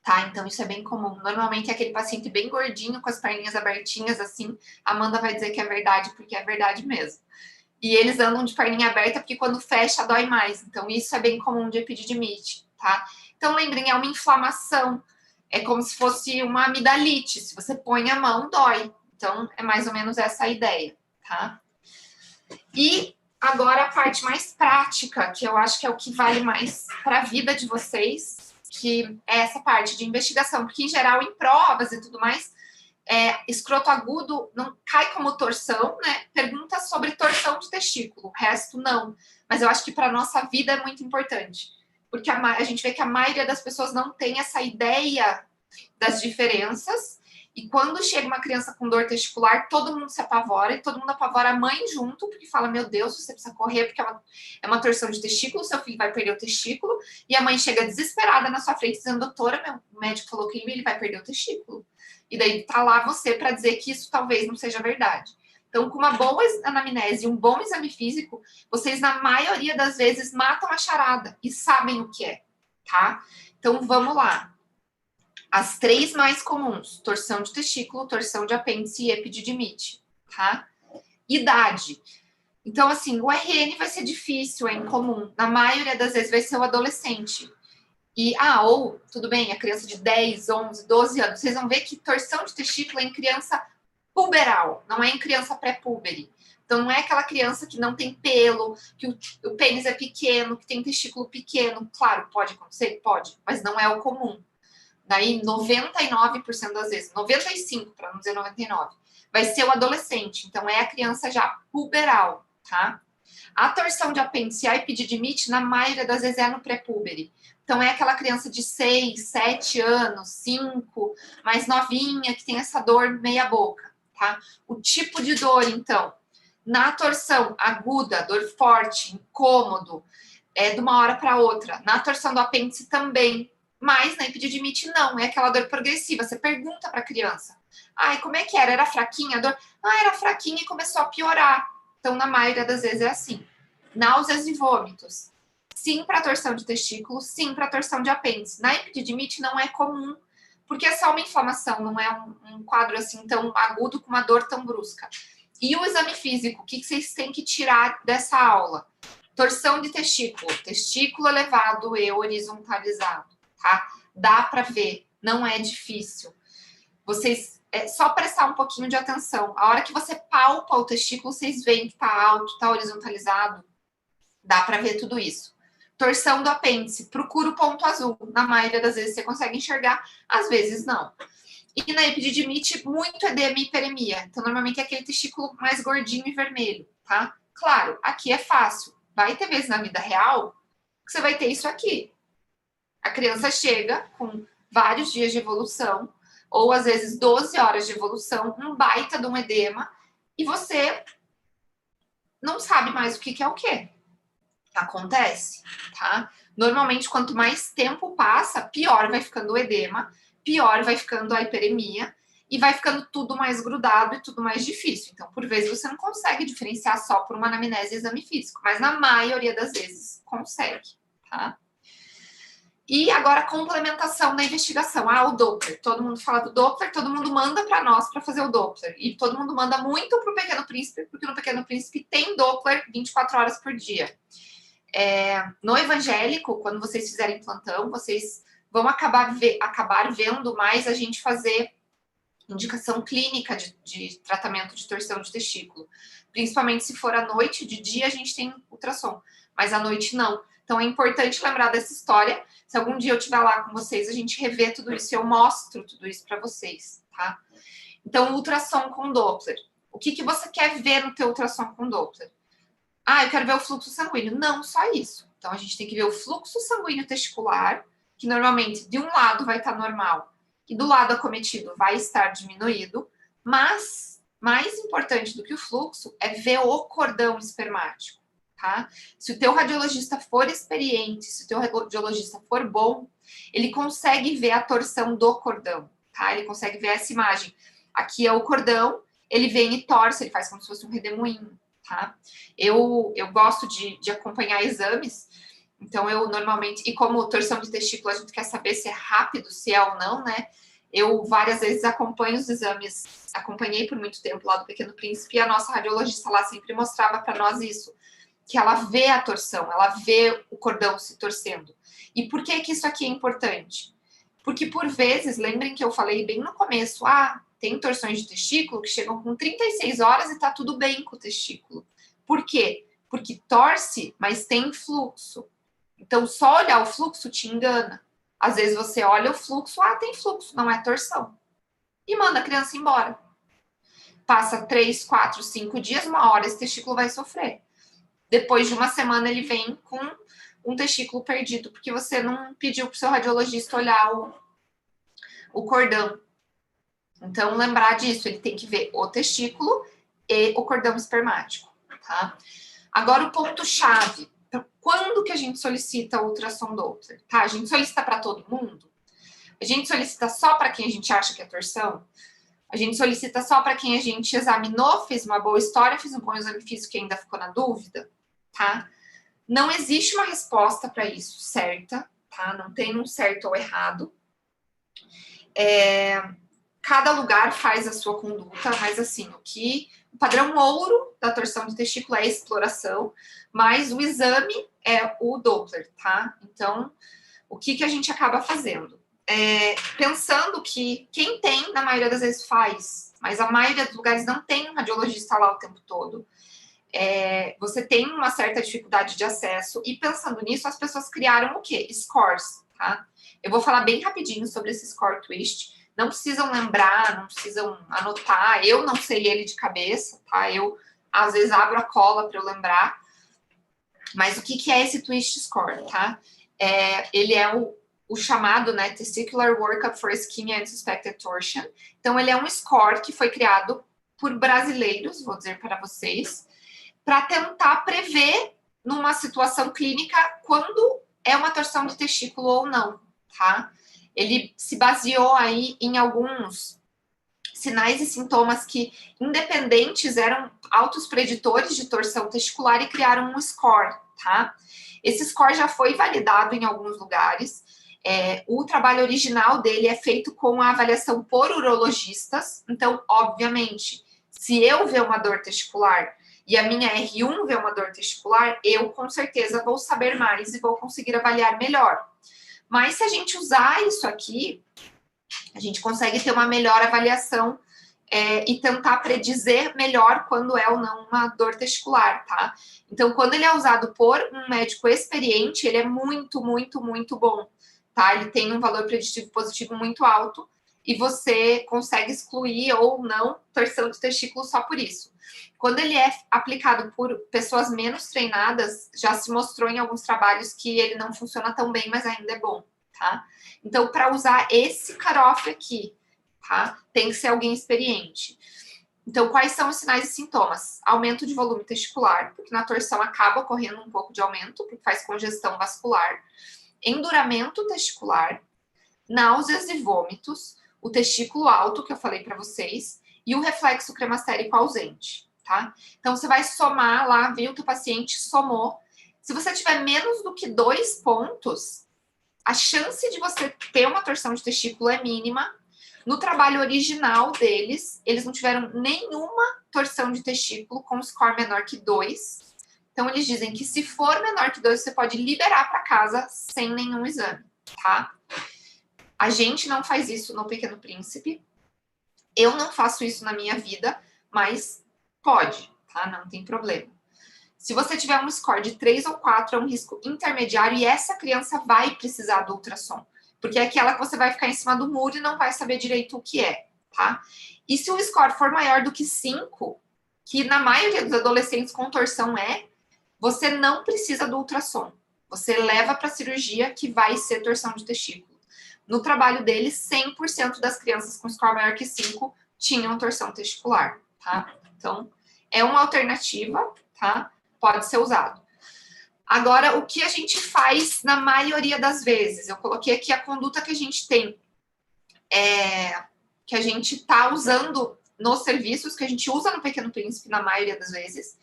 Tá? Então, isso é bem comum. Normalmente, é aquele paciente bem gordinho, com as perninhas abertinhas, assim. A Amanda vai dizer que é verdade, porque é verdade mesmo. E eles andam de perninha aberta, porque quando fecha, dói mais. Então, isso é bem comum de epididimite, tá? Então, lembrem, é uma inflamação. É como se fosse uma amidalite. Se você põe a mão, dói. Então, é mais ou menos essa a ideia, tá? E agora a parte mais prática, que eu acho que é o que vale mais para a vida de vocês, que é essa parte de investigação, porque em geral em provas e tudo mais, escroto agudo não cai como torção, né? Pergunta sobre torção de testículo, o resto não. Mas eu acho que para nossa vida é muito importante, porque a gente vê que a maioria das pessoas não tem essa ideia das diferenças. E quando chega uma criança com dor testicular, todo mundo se apavora e todo mundo apavora a mãe junto, porque fala, meu Deus, você precisa correr porque é uma torção de testículo, seu filho vai perder o testículo. E a mãe chega desesperada na sua frente dizendo, doutora, meu médico falou que ele vai perder o testículo. E daí tá lá você para dizer que isso talvez não seja verdade. Então, com uma boa anamnese e um bom exame físico, vocês, na maioria das vezes, matam a charada e sabem o que é, tá? Então, vamos lá. As 3 mais comuns, torção de testículo, torção de apêndice e epididimite, tá? Idade. Então, assim, o RN vai ser difícil, é incomum. Na maioria das vezes vai ser o adolescente. Ou, tudo bem, a criança de 10, 11, 12 anos. Vocês vão ver que torção de testículo é em criança puberal, não é em criança pré-púbere. Então, não é aquela criança que não tem pelo, que o pênis é pequeno, que tem testículo pequeno. Claro, pode acontecer? Pode, mas não é o comum. Daí, 99% das vezes, 95%, para não dizer 99%, vai ser o adolescente. Então, é a criança já puberal, tá? A torção de apêndice e a epididimite, na maioria das vezes, é no pré-púbere. Então, é aquela criança de 6, 7 anos, 5, mais novinha, que tem essa dor meia boca, tá? O tipo de dor, então, na torção aguda, dor forte, incômodo, de uma hora para outra. Na torção do apêndice também. Mas na epididimite não, é aquela dor progressiva. Você pergunta para a criança, como é que era? Era fraquinha a dor? Era fraquinha e começou a piorar. Então, na maioria das vezes é assim. Náuseas e vômitos. Sim para torção de testículo, sim para torção de apêndice. Na epididimite não é comum, porque é só uma inflamação, não é um quadro assim tão agudo com uma dor tão brusca. E o exame físico, o que vocês têm que tirar dessa aula? Torção de testículo, testículo elevado e horizontalizado. Tá? Dá para ver, não é difícil. Vocês, só prestar um pouquinho de atenção. A hora que você palpa o testículo, vocês veem que está alto, está horizontalizado. Dá para ver tudo isso. Torção do apêndice, procura o ponto azul. Na maioria das vezes você consegue enxergar, às vezes não. E na epididimite, muito edema e hiperemia. Então, normalmente é aquele testículo mais gordinho e vermelho, tá? Claro, aqui é fácil. Vai ter vezes na vida real que você vai ter isso aqui. A criança chega com vários dias de evolução, ou às vezes 12 horas de evolução, um baita de um edema, e você não sabe mais o que é o que. Acontece, tá? Normalmente, quanto mais tempo passa, pior vai ficando o edema, pior vai ficando a hiperemia, e vai ficando tudo mais grudado e tudo mais difícil. Então, por vezes, você não consegue diferenciar só por uma anamnese e exame físico, mas na maioria das vezes consegue, tá? E agora a complementação da investigação. O Doppler. Todo mundo fala do Doppler, todo mundo manda para nós para fazer o Doppler. E todo mundo manda muito para o Pequeno Príncipe, porque no Pequeno Príncipe tem Doppler 24 horas por dia. No evangélico, quando vocês fizerem plantão, vocês vão acabar vendo mais a gente fazer indicação clínica de tratamento de torção de testículo. Principalmente se for à noite, de dia a gente tem ultrassom, mas à noite não. Então é importante lembrar dessa história. Se algum dia eu estiver lá com vocês, a gente revê tudo isso e eu mostro tudo isso para vocês, tá? Então, ultrassom com Doppler. O que você quer ver no teu ultrassom com Doppler? Eu quero ver o fluxo sanguíneo. Não, só isso. Então, a gente tem que ver o fluxo sanguíneo testicular, que normalmente de um lado vai estar normal e do lado acometido vai estar diminuído, mas mais importante do que o fluxo é ver o cordão espermático, tá? Se o teu radiologista for experiente, se o teu radiologista for bom, ele consegue ver a torção do cordão, tá? Ele consegue ver essa imagem. Aqui é o cordão, ele vem e torce, ele faz como se fosse um redemoinho, tá? Eu gosto de acompanhar exames, então eu normalmente, e como torção de testículo a gente quer saber se é rápido, se é ou não, né? Eu várias vezes acompanho os exames, acompanhei por muito tempo lá do Pequeno Príncipe, e a nossa radiologista lá sempre mostrava para nós isso, que ela vê a torção, ela vê o cordão se torcendo. E por que isso aqui é importante? Porque por vezes, lembrem que eu falei bem no começo, tem torções de testículo que chegam com 36 horas e tá tudo bem com o testículo. Por quê? Porque torce, mas tem fluxo. Então, só olhar o fluxo te engana. Às vezes você olha o fluxo, tem fluxo, não é torção. E manda a criança embora. Passa 3, 4, 5 dias, uma hora esse testículo vai sofrer. Depois de uma semana ele vem com um testículo perdido, porque você não pediu para o seu radiologista olhar o cordão. Então, lembrar disso, ele tem que ver o testículo e o cordão espermático, tá? Agora, o ponto-chave. Quando que a gente solicita o ultrassom Doppler? Tá? A gente solicita para todo mundo? A gente solicita só para quem a gente acha que é torção? A gente solicita só para quem a gente examinou, fez uma boa história, fez um bom exame físico e ainda ficou na dúvida? Tá? Não existe uma resposta para isso certa, tá? Não tem um certo ou errado. Cada lugar faz a sua conduta, mas assim, o padrão ouro da torção de testículo é a exploração, mas o exame é o Doppler, tá? Então, o que a gente acaba fazendo? Pensando que quem tem, na maioria das vezes faz, mas a maioria dos lugares não tem um radiologista lá o tempo todo. Você tem uma certa dificuldade de acesso, e pensando nisso, as pessoas criaram o quê? Scores, tá? Eu vou falar bem rapidinho sobre esse score twist. Não precisam lembrar, não precisam anotar. Eu não sei ele de cabeça, tá? Eu, às vezes, abro a cola para eu lembrar. Mas o que é esse twist score, tá? Ele é o chamado, né, Testicular Workup for Ischemia and Suspected Torsion. Então, ele é um score que foi criado por brasileiros, vou dizer para vocês, para tentar prever numa situação clínica quando é uma torção de testículo ou não, tá? Ele se baseou aí em alguns sinais e sintomas que, independentes, eram altos preditores de torção testicular e criaram um score, tá? Esse score já foi validado em alguns lugares. O trabalho original dele é feito com a avaliação por urologistas. Então, obviamente, se eu ver uma dor testicular e a minha R1 ver uma dor testicular, eu com certeza vou saber mais e vou conseguir avaliar melhor. Mas se a gente usar isso aqui, a gente consegue ter uma melhor avaliação e tentar predizer melhor quando é ou não uma dor testicular, tá? Então, quando ele é usado por um médico experiente, ele é muito, muito, muito bom, tá? Ele tem um valor preditivo positivo muito alto e você consegue excluir ou não torção de testículo só por isso. Quando ele é aplicado por pessoas menos treinadas, já se mostrou em alguns trabalhos que ele não funciona tão bem, mas ainda é bom, tá? Então, para usar esse cut-off aqui, tá? Tem que ser alguém experiente. Então, quais são os sinais e sintomas? Aumento de volume testicular, porque na torção acaba ocorrendo um pouco de aumento, porque faz congestão vascular. Enduramento testicular, náuseas e vômitos, o testículo alto, que eu falei para vocês, e o reflexo cremastérico ausente, tá? Então, você vai somar lá, viu que o paciente somou. Se você tiver menos do que 2 pontos, a chance de você ter uma torção de testículo é mínima. No trabalho original deles, eles não tiveram nenhuma torção de testículo com score menor que 2. Então, eles dizem que se for menor que 2, você pode liberar para casa sem nenhum exame, tá? A gente não faz isso no Pequeno Príncipe. Eu não faço isso na minha vida, mas pode, tá? Não tem problema. Se você tiver um score de 3 ou 4, é um risco intermediário e essa criança vai precisar do ultrassom. Porque é aquela que você vai ficar em cima do muro e não vai saber direito o que é, tá? E se o score for maior do que 5, que na maioria dos adolescentes com torção você não precisa do ultrassom. Você leva para cirurgia que vai ser torção de testículo. No trabalho deles, 100% das crianças com score maior que 5 tinham torção testicular, tá? Então, é uma alternativa, tá? Pode ser usado. Agora, o que a gente faz na maioria das vezes? Eu coloquei aqui a conduta que a gente tem, que a gente está usando nos serviços, que a gente usa no Pequeno Príncipe na maioria das vezes,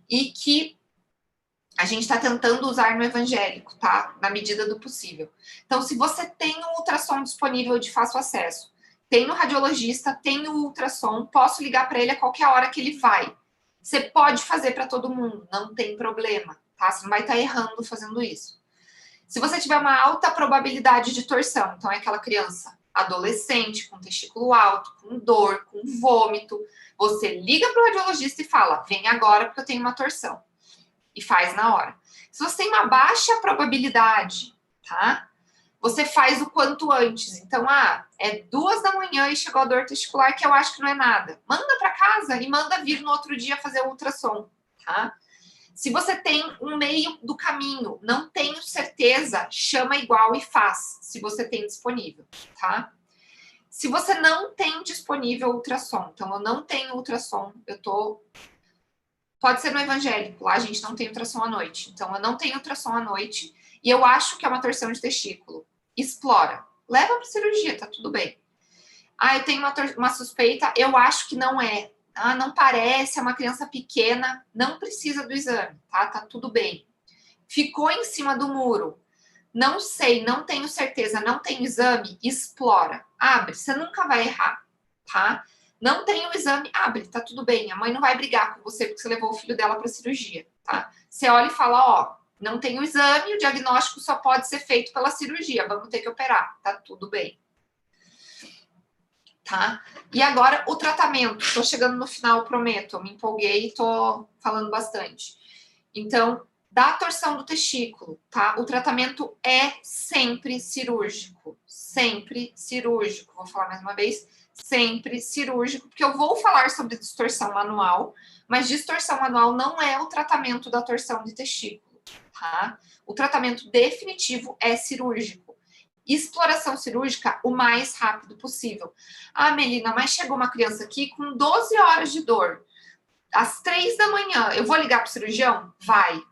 e que a gente está tentando usar no evangélico, tá? Na medida do possível. Então, se você tem um ultrassom disponível de fácil acesso, tem no radiologista, tem o ultrassom, posso ligar para ele a qualquer hora que ele vai. Você pode fazer para todo mundo, não tem problema, tá? Você não vai estar errando fazendo isso. Se você tiver uma alta probabilidade de torção, então é aquela criança adolescente, com testículo alto, com dor, com vômito, você liga para o radiologista e fala, vem agora porque eu tenho uma torção. E faz na hora. Se você tem uma baixa probabilidade, tá? Você faz o quanto antes. Então, é 2 da manhã e chegou a dor testicular, que eu acho que não é nada. Manda para casa e manda vir no outro dia fazer o ultrassom, tá? Se você tem um meio do caminho, não tenho certeza, chama igual e faz, se você tem disponível, tá? Se você não tem disponível ultrassom, então eu não tenho ultrassom, pode ser no evangélico, lá a gente não tem ultrassom à noite. Então, eu não tenho ultrassom à noite e eu acho que é uma torção de testículo. Explora. Leva para cirurgia, tá tudo bem. Eu tenho uma suspeita, eu acho que não é. Não parece, é uma criança pequena, não precisa do exame, tá? Tá tudo bem. Ficou em cima do muro. Não sei, não tenho certeza, não tenho exame, explora. Abre, você nunca vai errar, tá? Não tem o exame, abre, tá tudo bem. A mãe não vai brigar com você porque você levou o filho dela para cirurgia, tá? Você olha e fala, não tem o exame, o diagnóstico só pode ser feito pela cirurgia, vamos ter que operar, tá tudo bem. Tá? E agora o tratamento. Tô chegando no final, prometo. Eu me empolguei e tô falando bastante. Então, da torção do testículo, tá? O tratamento é sempre cirúrgico. Sempre cirúrgico. Vou falar mais uma vez. Sempre cirúrgico, porque eu vou falar sobre distorção manual, mas distorção manual não é o tratamento da torção de testículo, tá? O tratamento definitivo é cirúrgico. Exploração cirúrgica o mais rápido possível. Melina, mas chegou uma criança aqui com 12 horas de dor, às 3 da manhã, eu vou ligar para o cirurgião? Vai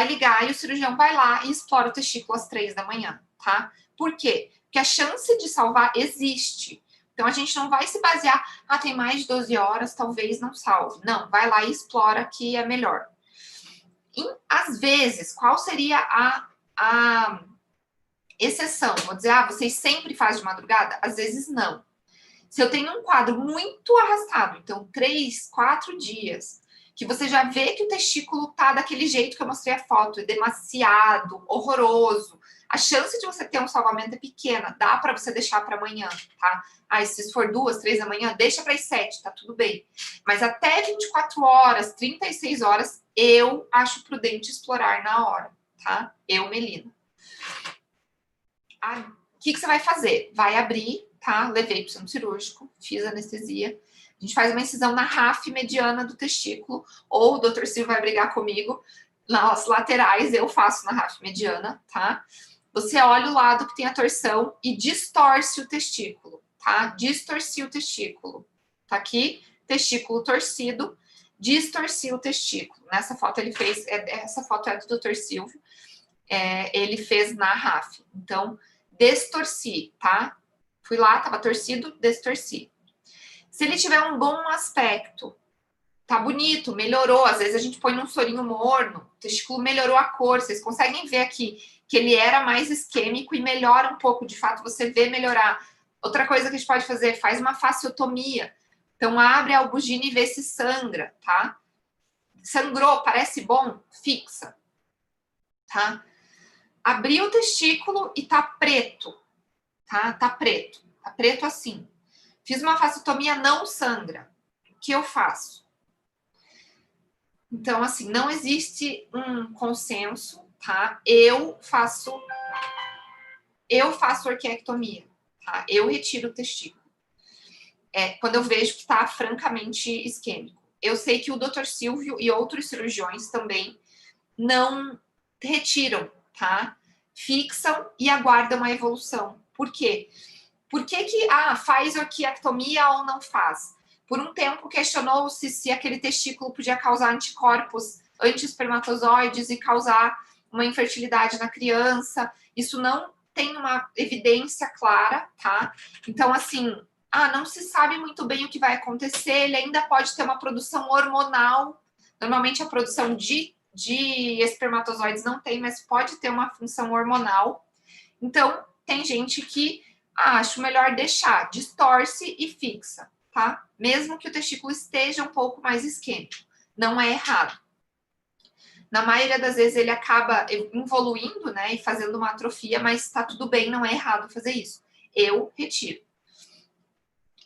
ligar e o cirurgião vai lá e explora o testículo às 3 da manhã, tá? Por quê? Porque a chance de salvar existe. Então, a gente não vai se basear, tem mais de 12 horas, talvez não salve. Não, vai lá e explora que é melhor. E, às vezes, qual seria a exceção? Vou dizer, vocês sempre fazem de madrugada? Às vezes, não. Se eu tenho um quadro muito arrastado, então 3, 4 dias, que você já vê que o testículo tá daquele jeito que eu mostrei a foto, é demasiado, horroroso, a chance de você ter um salvamento é pequena, dá para você deixar para amanhã, tá? Se for 2, 3 da manhã, deixa para as 7, tá tudo bem. Mas até 24 horas, 36 horas, eu acho prudente explorar na hora, tá? Eu, Melina. O que você vai fazer? Vai abrir, tá? Levei para o centro cirúrgico, fiz anestesia. A gente faz uma incisão na RAF mediana do testículo, ou o Dr. Silvio vai brigar comigo, nas laterais eu faço na RAF mediana, tá? Você olha o lado que tem a torção e distorce o testículo, tá? Distorci o testículo. Tá aqui, testículo torcido, distorci o testículo. Nessa foto ele fez, essa foto é do Dr. Silvio, ele fez na RAF. Então, destorci, tá? Fui lá, tava torcido, destorci. Se ele tiver um bom aspecto, tá bonito, melhorou, às vezes a gente põe num sorinho morno, o testículo melhorou a cor, vocês conseguem ver aqui que ele era mais isquêmico e melhora um pouco, de fato, você vê melhorar. Outra coisa que a gente pode fazer, faz uma fasciotomia. Então, abre a albugina e vê se sangra, tá? Sangrou, parece bom? Fixa, tá? Abriu o testículo e tá preto, tá? Tá preto assim. Fiz uma fasciotomia, não sangra. O que eu faço? Então, assim, não existe um consenso, tá? Eu faço orquiectomia, tá? Eu retiro o testículo. Quando eu vejo que está francamente isquêmico. Eu sei que o Dr. Silvio e outros cirurgiões também não retiram, tá? Fixam e aguardam a evolução. Por quê? Por que faz orquiectomia ou não faz? Por um tempo questionou-se se aquele testículo podia causar anticorpos anti-espermatozoides e causar uma infertilidade na criança. Isso não tem uma evidência clara, tá? Então, assim, não se sabe muito bem o que vai acontecer, ele ainda pode ter uma produção hormonal. Normalmente a produção de espermatozoides não tem, mas pode ter uma função hormonal. Então, tem gente que acho melhor deixar, distorce e fixa, tá? Mesmo que o testículo esteja um pouco mais isquêmico. Não é errado. Na maioria das vezes ele acaba evoluindo, né, e fazendo uma atrofia, mas tá tudo bem, não é errado fazer isso. Eu retiro.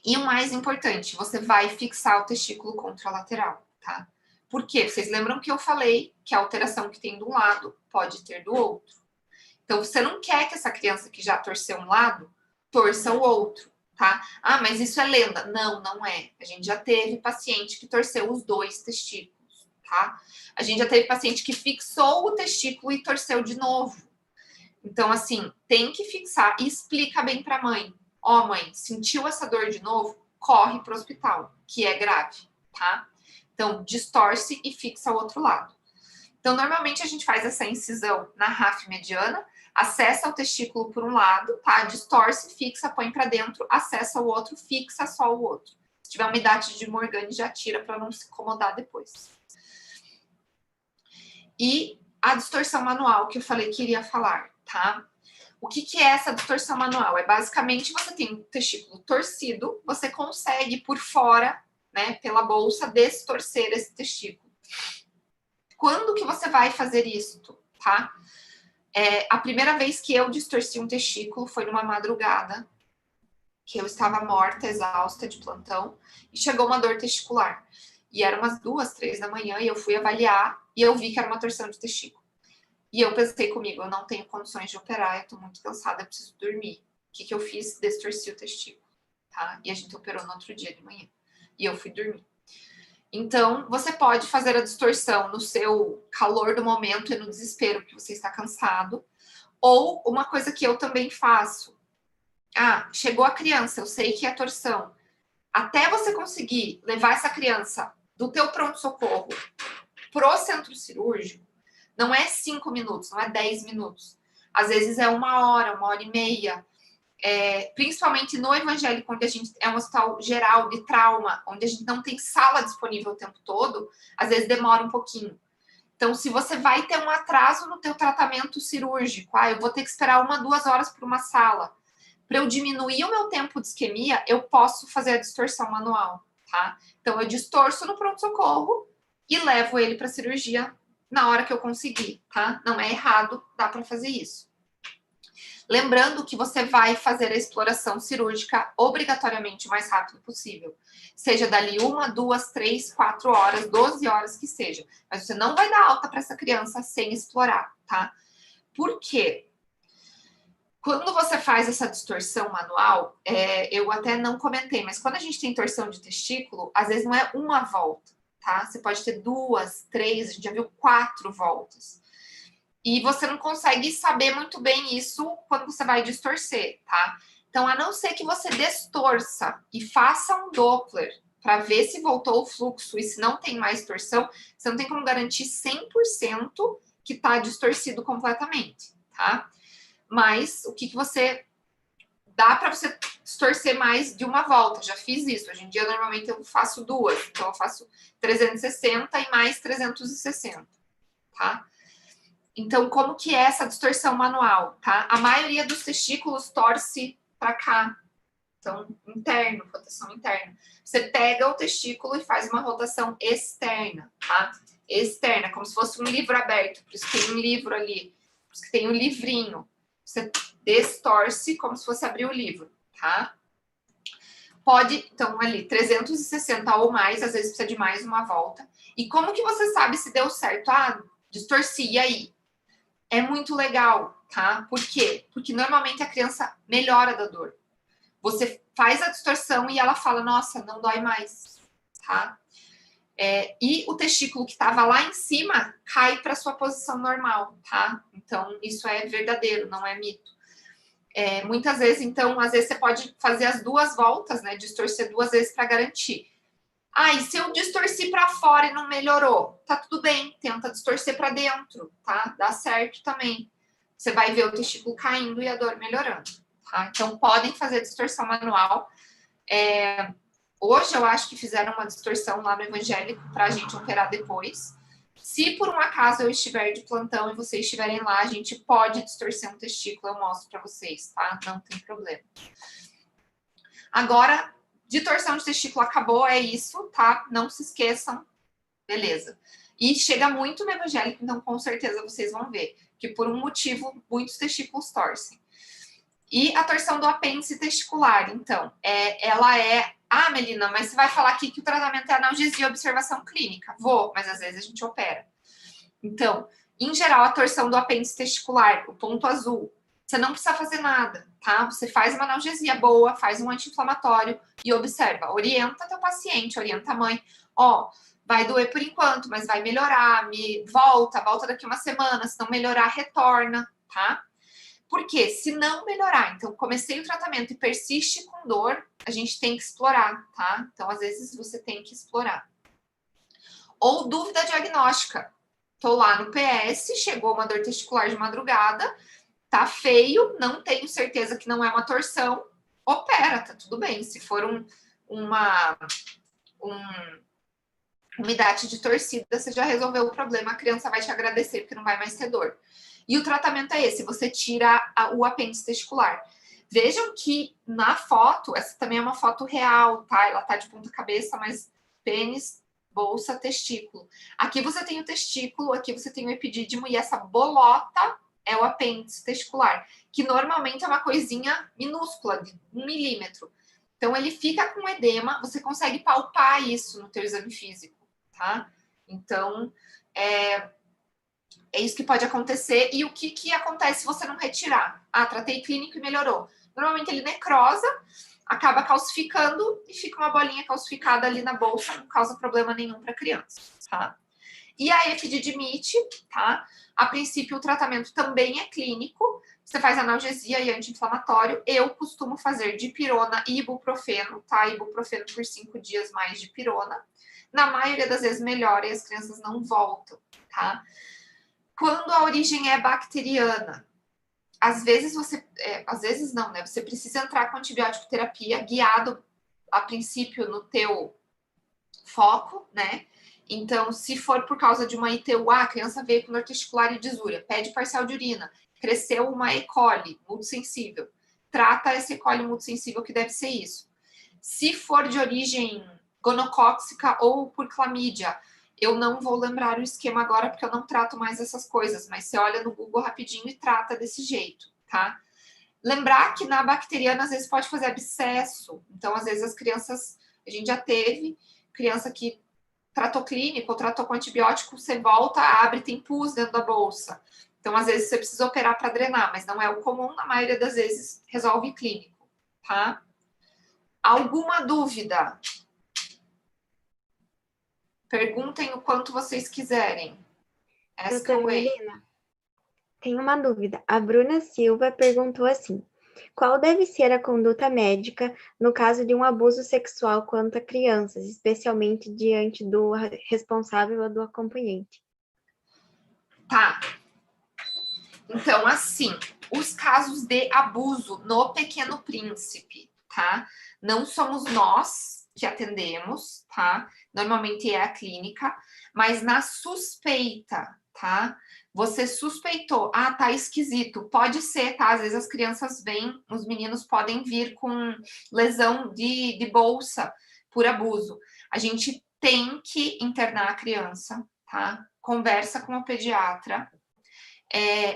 E o mais importante, você vai fixar o testículo contralateral, tá? Por quê? Vocês lembram que eu falei que a alteração que tem de um lado pode ter do outro. Então, você não quer que essa criança que já torceu um lado, torça o outro, tá? Mas isso é lenda. Não, não é. A gente já teve paciente que torceu os dois testículos, tá? A gente já teve paciente que fixou o testículo e torceu de novo. Então, assim, tem que fixar e explica bem pra mãe. Mãe, sentiu essa dor de novo? Corre pro hospital, que é grave, tá? Então, distorce e fixa o outro lado. Então, normalmente a gente faz essa incisão na RAF mediana, acessa o testículo por um lado, tá? Distorce, fixa, põe para dentro, acessa o outro, fixa só o outro. Se tiver umidade de Morgane, já tira para não se incomodar depois. E a distorção manual, que eu falei que iria falar, tá? O que é essa distorção manual? É basicamente você tem um testículo torcido, você consegue por fora, né, pela bolsa, destorcer esse testículo. Quando que você vai fazer isso, tá? A primeira vez que eu distorci um testículo foi numa madrugada, que eu estava morta, exausta de plantão, e chegou uma dor testicular. E eram umas 2, 3 da manhã, e eu fui avaliar, e eu vi que era uma torção de testículo. E eu pensei comigo, eu não tenho condições de operar, eu tô muito cansada, eu preciso dormir. O que eu fiz? Destorci o testículo, tá? E a gente operou no outro dia de manhã. E eu fui dormir. Então, você pode fazer a distorção no seu calor do momento e no desespero que você está cansado. Ou uma coisa que eu também faço. Chegou a criança, eu sei que é torção. Até você conseguir levar essa criança do teu pronto-socorro pro centro cirúrgico, não é 5 minutos, não é 10 minutos. Às vezes é 1 hora, 1h30. Principalmente no evangélico, onde a gente é um hospital geral de trauma, onde a gente não tem sala disponível o tempo todo, às vezes demora um pouquinho. Então, se você vai ter um atraso no teu tratamento cirúrgico, eu vou ter que esperar 1, 2 horas por uma sala. Para eu diminuir o meu tempo de isquemia, eu posso fazer a distorção manual, tá? Então, eu distorço no pronto-socorro e levo ele para cirurgia na hora que eu conseguir, tá? Não é errado, dá para fazer isso. Lembrando que você vai fazer a exploração cirúrgica obrigatoriamente o mais rápido possível. Seja dali 1, 2, 3, 4 horas, 12 horas que seja. Mas você não vai dar alta para essa criança sem explorar, tá? Por quê? Quando você faz essa distorção manual, eu até não comentei, mas quando a gente tem torção de testículo, às vezes não é uma volta, tá? Você pode ter 2, 3, a gente já viu 4 voltas. E você não consegue saber muito bem isso quando você vai distorcer, tá? Então, a não ser que você distorça e faça um Doppler para ver se voltou o fluxo e se não tem mais torção, você não tem como garantir 100% que está distorcido completamente, tá? Mas o que você... Dá para você distorcer mais de uma volta, já fiz isso. Hoje em dia, normalmente, eu faço 2. Então, eu faço 360 e mais 360, tá? Então, como que é essa distorção manual, tá? A maioria dos testículos torce para cá. Então, interno, rotação interna. Você pega o testículo e faz uma rotação externa, tá? Externa, como se fosse um livro aberto. Por isso que tem um livro ali. Por isso que tem um livrinho. Você distorce como se fosse abrir o livro, tá? Pode, então, ali, 360 ou mais, às vezes precisa de mais uma volta. E como que você sabe se deu certo? Ah, distorci, e aí? É muito legal, tá? Por quê? Porque normalmente a criança melhora da dor. Você faz a distorção e ela fala, nossa, não dói mais, tá? E o testículo que estava lá em cima cai para sua posição normal, tá? Então, isso é verdadeiro, não é mito. Muitas vezes, então, às vezes você pode fazer as 2 voltas, né? Distorcer 2 vezes para garantir. Ah, e se eu distorci para fora e não melhorou? Tá tudo bem, tenta distorcer para dentro, tá? Dá certo também. Você vai ver o testículo caindo e a dor melhorando, tá? Então, podem fazer distorção manual. Hoje, eu acho que fizeram uma distorção lá no evangélico para a gente operar depois. Se por um acaso eu estiver de plantão e vocês estiverem lá, a gente pode distorcer um testículo, eu mostro para vocês, tá? Não tem problema. Agora, de torção de testículo acabou, é isso, tá? Não se esqueçam, beleza. E chega muito no evangélico, então com certeza vocês vão ver que por um motivo muitos testículos torcem. E a torção do apêndice testicular, então, ela é... Ah, Melina, mas você vai falar aqui que o tratamento é analgesia e observação clínica. Vou, mas às vezes a gente opera. Então, em geral, a torção do apêndice testicular, o ponto azul, você não precisa fazer nada, tá? Você faz uma analgesia boa, faz um anti-inflamatório e observa. Orienta teu paciente, orienta a mãe. Ó, vai doer por enquanto, mas vai melhorar. Volta daqui uma semana. Se não melhorar, retorna, tá? Porque se não melhorar, então comecei o tratamento e persiste com dor, a gente tem que explorar, tá? Então, às vezes, você tem que explorar. Ou dúvida diagnóstica. Tô lá no PS, chegou uma dor testicular de madrugada, tá feio, não tenho certeza que não é uma torção, opera, tá tudo bem. Se for uma umidade de torcida, você já resolveu o problema, a criança vai te agradecer porque não vai mais ter dor. E o tratamento é esse, você tira o apêndice testicular. Vejam que na foto, essa também é uma foto real, tá? Ela tá de ponta cabeça, mas pênis, bolsa, testículo. Aqui você tem o testículo, aqui você tem o epidídimo e essa bolota é o apêndice testicular, que normalmente é uma coisinha minúscula, de 1 milímetro. Então, ele fica com edema, você consegue palpar isso no teu exame físico, tá? Então, é isso que pode acontecer. E o que acontece se você não retirar? Ah, tratei clínico e melhorou. Normalmente ele necrosa, acaba calcificando e fica uma bolinha calcificada ali na bolsa, não causa problema nenhum para a criança, tá? E a epididimite, tá? A princípio, o tratamento também é clínico. Você faz analgesia e anti-inflamatório. Eu costumo fazer dipirona e ibuprofeno, tá? Ibuprofeno por 5 dias mais dipirona. Na maioria das vezes melhora e as crianças não voltam, tá? Quando a origem é bacteriana, às vezes às vezes não, né? Você precisa entrar com antibiótico terapia guiado, a princípio, no teu foco, né? Então, se for por causa de uma ITUA, a criança veio com dor testicular e disúria, pede parcial de urina, cresceu uma E. coli multissensível, trata essa E. coli multissensível, que deve ser isso. Se for de origem gonocóxica ou por clamídia, eu não vou lembrar o esquema agora, porque eu não trato mais essas coisas, mas você olha no Google rapidinho e trata desse jeito, tá? Lembrar que na bacteriana, às vezes, pode fazer abscesso. Então, às vezes, as crianças... A gente já teve criança que tratou clínico ou tratou com antibiótico, você volta, abre, tem pus dentro da bolsa. Então, às vezes, você precisa operar para drenar, mas não é o comum, na maioria das vezes, resolve clínico, tá? Alguma dúvida? Perguntem o quanto vocês quiserem. Ask Doutora away. Melina, tem uma dúvida. A Bruna Silva perguntou assim: qual deve ser a conduta médica no caso de um abuso sexual quanto a crianças, especialmente diante do responsável ou do acompanhante? Tá. Então, assim, os casos de abuso no Pequeno Príncipe, tá? Não somos nós que atendemos, tá? Normalmente é a clínica, mas na suspeita, tá? Você suspeitou, tá esquisito, pode ser, tá? Às vezes as crianças vêm, os meninos podem vir com lesão de bolsa por abuso. A gente tem que internar a criança, tá? Conversa com o pediatra,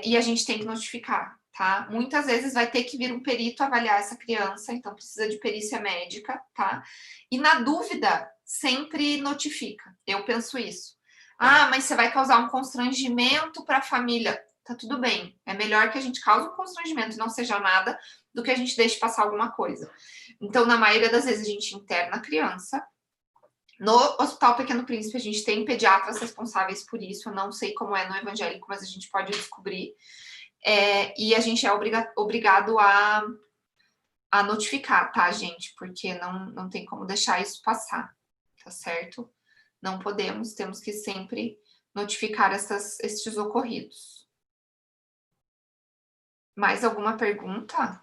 e a gente tem que notificar, tá? Muitas vezes vai ter que vir um perito avaliar essa criança, então precisa de perícia médica, tá? E na dúvida, sempre notifica. Eu penso isso. Mas você vai causar um constrangimento para a família. Tá tudo bem. É melhor que a gente cause um constrangimento e não seja nada do que a gente deixe passar alguma coisa. Então, na maioria das vezes, a gente interna a criança. No Hospital Pequeno Príncipe, a gente tem pediatras responsáveis por isso. Eu não sei como é no evangélico, mas a gente pode descobrir. E a gente é obrigado a notificar, tá, gente? Porque não tem como deixar isso passar, tá certo? Não podemos, temos que sempre notificar estes ocorridos. Mais alguma pergunta?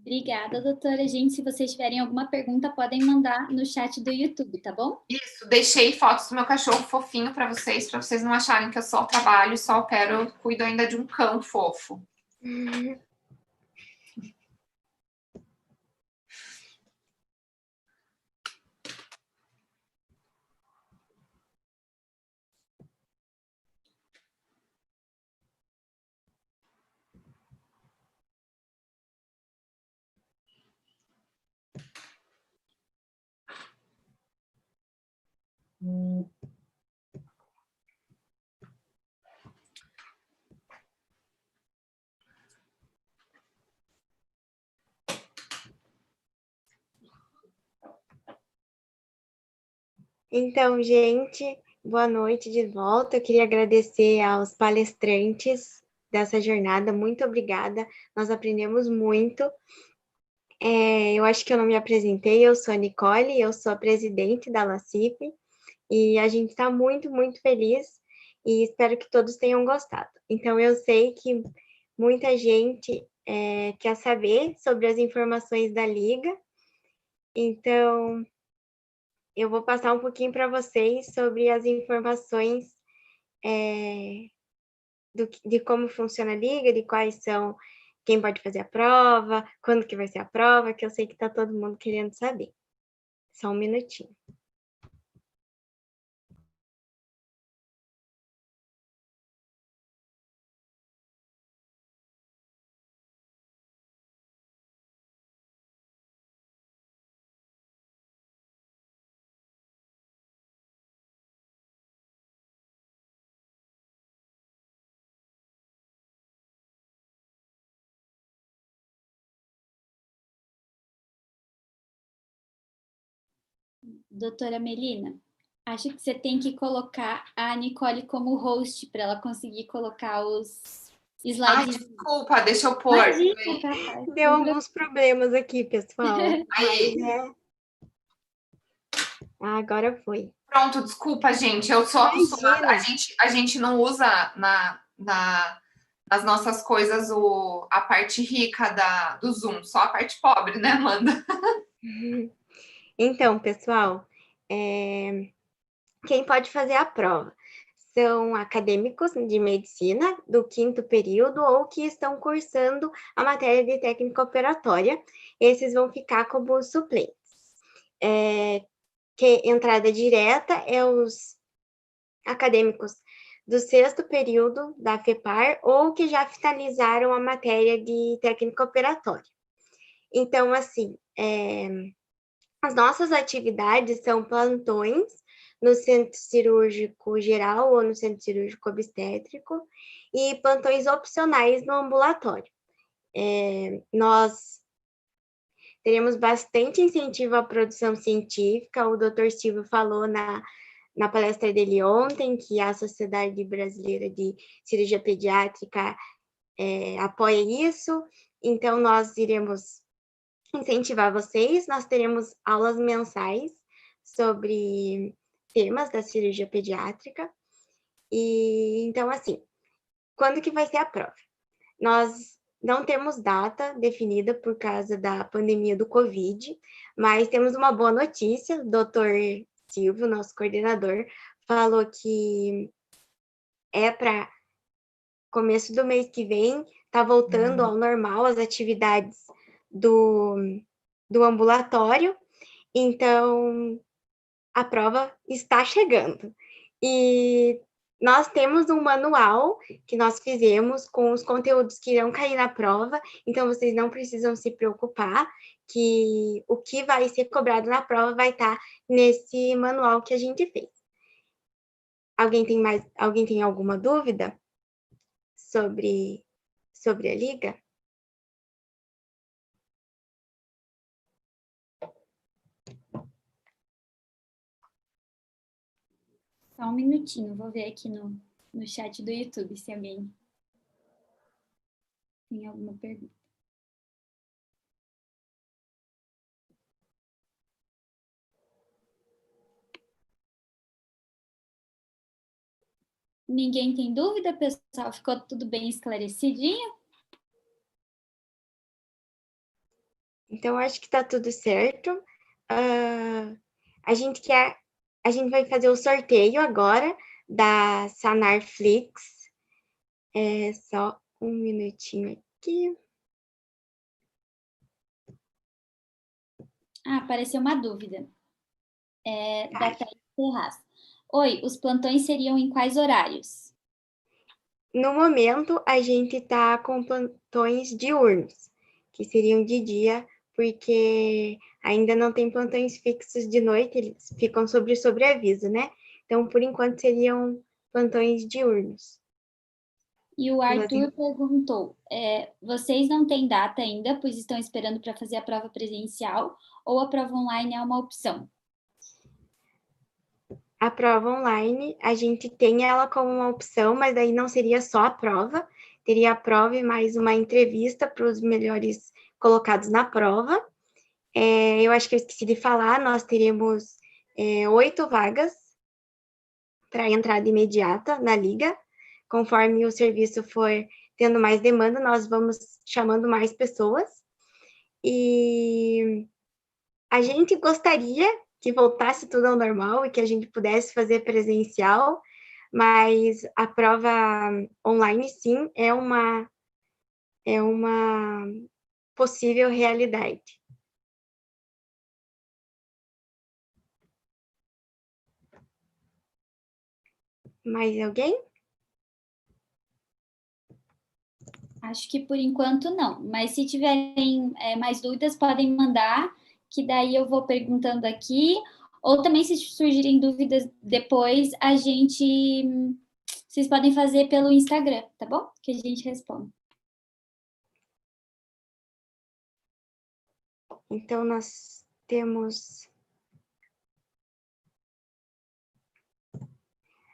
Obrigada, doutora. Gente, se vocês tiverem alguma pergunta, podem mandar no chat do YouTube, tá bom? Isso, deixei fotos do meu cachorro fofinho para vocês não acharem que eu só trabalho, só opero, eu cuido ainda de um cão fofo. Então, gente, boa noite de volta. Eu queria agradecer aos palestrantes dessa jornada. Muito obrigada. Nós aprendemos muito. Eu acho que eu não me apresentei. Eu sou a Nicole, eu sou a presidente da LACIP. E a gente está muito, muito feliz e espero que todos tenham gostado. Então, eu sei que muita gente quer saber sobre as informações da Liga. Então, eu vou passar um pouquinho para vocês sobre as informações de como funciona a Liga, de quais são, quem pode fazer a prova, quando que vai ser a prova, que eu sei que está todo mundo querendo saber. Só um minutinho. Doutora Melina, acho que você tem que colocar a Nicole como host para ela conseguir colocar os slides. Desculpa, deixa eu pôr. Imagina, capaz. Deu alguns problemas aqui, pessoal. Aí. Agora foi. Pronto, desculpa, gente. Eu sou acostumada. A gente não usa nas nossas coisas a parte rica do Zoom, só a parte pobre, né, Amanda? Então, pessoal, quem pode fazer a prova? São acadêmicos de medicina do 5º período ou que estão cursando a matéria de técnica operatória. Esses vão ficar como suplentes. Que entrada direta é os acadêmicos do 6º período da FEPAR ou que já finalizaram a matéria de técnica operatória. Então, assim, as nossas atividades são plantões no centro cirúrgico geral ou no centro cirúrgico obstétrico, e plantões opcionais no ambulatório. Nós teremos bastante incentivo à produção científica. O Dr. Silvio falou na palestra dele ontem que a Sociedade Brasileira de Cirurgia Pediátrica apoia isso, então nós iremos incentivar vocês. Nós teremos aulas mensais sobre temas da cirurgia pediátrica. E então, assim, quando que vai ser a prova? Nós não temos data definida por causa da pandemia do Covid, mas temos uma boa notícia. O doutor Silvio, nosso coordenador, falou que é para começo do mês que vem, tá voltando ao normal as atividades do ambulatório, então a prova está chegando. E nós temos um manual que nós fizemos com os conteúdos que irão cair na prova, então vocês não precisam se preocupar que o que vai ser cobrado na prova vai estar nesse manual que a gente fez. Alguém tem alguma dúvida sobre a liga? Só um minutinho, vou ver aqui no chat do YouTube se alguém tem alguma pergunta. Ninguém tem dúvida, pessoal? Ficou tudo bem esclarecidinho? Então, acho que está tudo certo. A gente vai fazer o sorteio agora da Sanarflix. Só um minutinho aqui. Apareceu uma dúvida. Da Thaís Ferraz. Oi, os plantões seriam em quais horários? No momento, a gente está com plantões diurnos, que seriam de dia, porque ainda não tem plantões fixos de noite, eles ficam sobre sobreaviso, né? Então, por enquanto, seriam plantões diurnos. E o Arthur perguntou, vocês não têm data ainda, pois estão esperando para fazer a prova presencial, ou a prova online é uma opção? A prova online, a gente tem ela como uma opção, mas daí não seria só a prova, teria a prova e mais uma entrevista para os melhores colocados na prova. Eu acho que eu esqueci de falar, nós teremos 8 vagas para entrada imediata na liga. Conforme o serviço for tendo mais demanda, nós vamos chamando mais pessoas. E a gente gostaria que voltasse tudo ao normal e que a gente pudesse fazer presencial, mas a prova online, sim, é uma possível realidade. Mais alguém? Acho que por enquanto não, mas se tiverem mais dúvidas, podem mandar, que daí eu vou perguntando aqui, ou também se surgirem dúvidas depois, vocês podem fazer pelo Instagram, tá bom? Que a gente responde. Então, nós temos...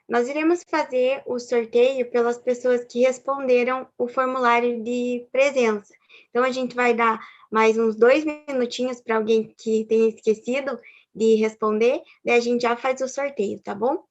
Nós iremos fazer o sorteio pelas pessoas que responderam o formulário de presença. Então, a gente vai dar mais uns 2 minutinhos para alguém que tenha esquecido de responder, daí a gente já faz o sorteio, tá bom?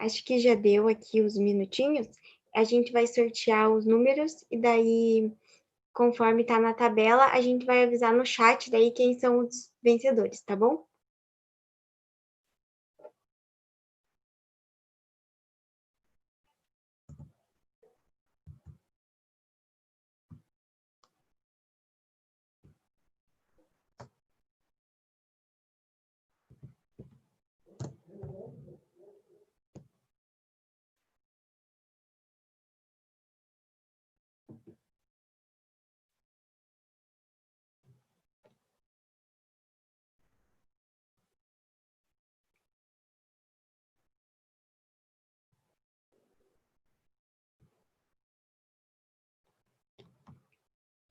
acho que já deu aqui os minutinhos. A gente vai sortear os números e daí, conforme tá na tabela, a gente vai avisar no chat daí quem são os vencedores, tá bom?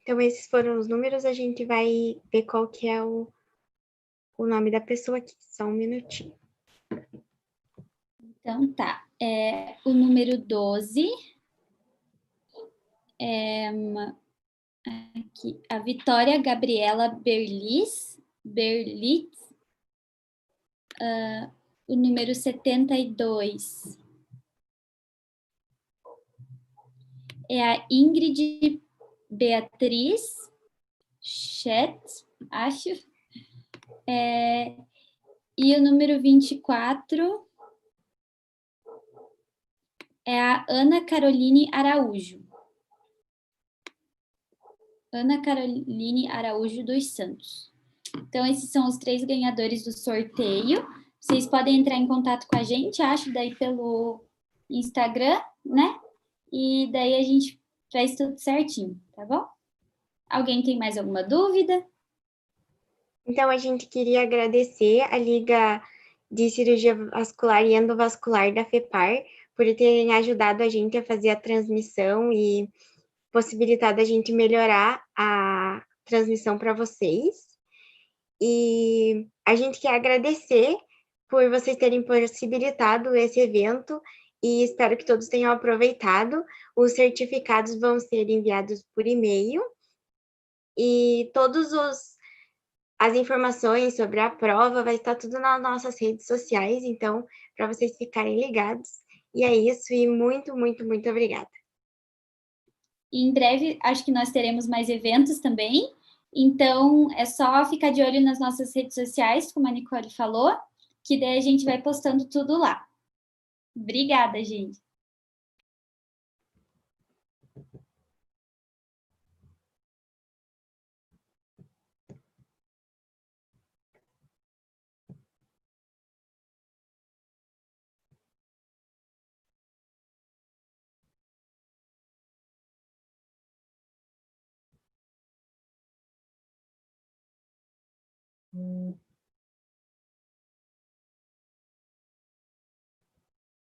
Então, esses foram os números, a gente vai ver qual que é o nome da pessoa aqui. Só um minutinho. Então tá. O número 12 aqui, a Vitória Gabriela Berlitz. O número 72 é a Ingrid Beatriz Chet, acho. E o número 24 é a Ana Caroline Araújo. Ana Caroline Araújo dos Santos. Então, esses são os 3 ganhadores do sorteio. Vocês podem entrar em contato com a gente, acho, daí pelo Instagram, né? E daí a gente faz tudo certinho, tá bom? Alguém tem mais alguma dúvida? Então, a gente queria agradecer a Liga de Cirurgia Vascular e Endovascular da FEPAR por terem ajudado a gente a fazer a transmissão e possibilitado a gente melhorar a transmissão para vocês. E a gente quer agradecer por vocês terem possibilitado esse evento e espero que todos tenham aproveitado. Os certificados vão ser enviados por e-mail e as informações sobre a prova vai estar tudo nas nossas redes sociais, então, para vocês ficarem ligados. E é isso, e muito, muito, muito obrigada. E em breve, acho que nós teremos mais eventos também. Então, é só ficar de olho nas nossas redes sociais, como a Nicole falou, que daí a gente vai postando tudo lá. Obrigada, gente.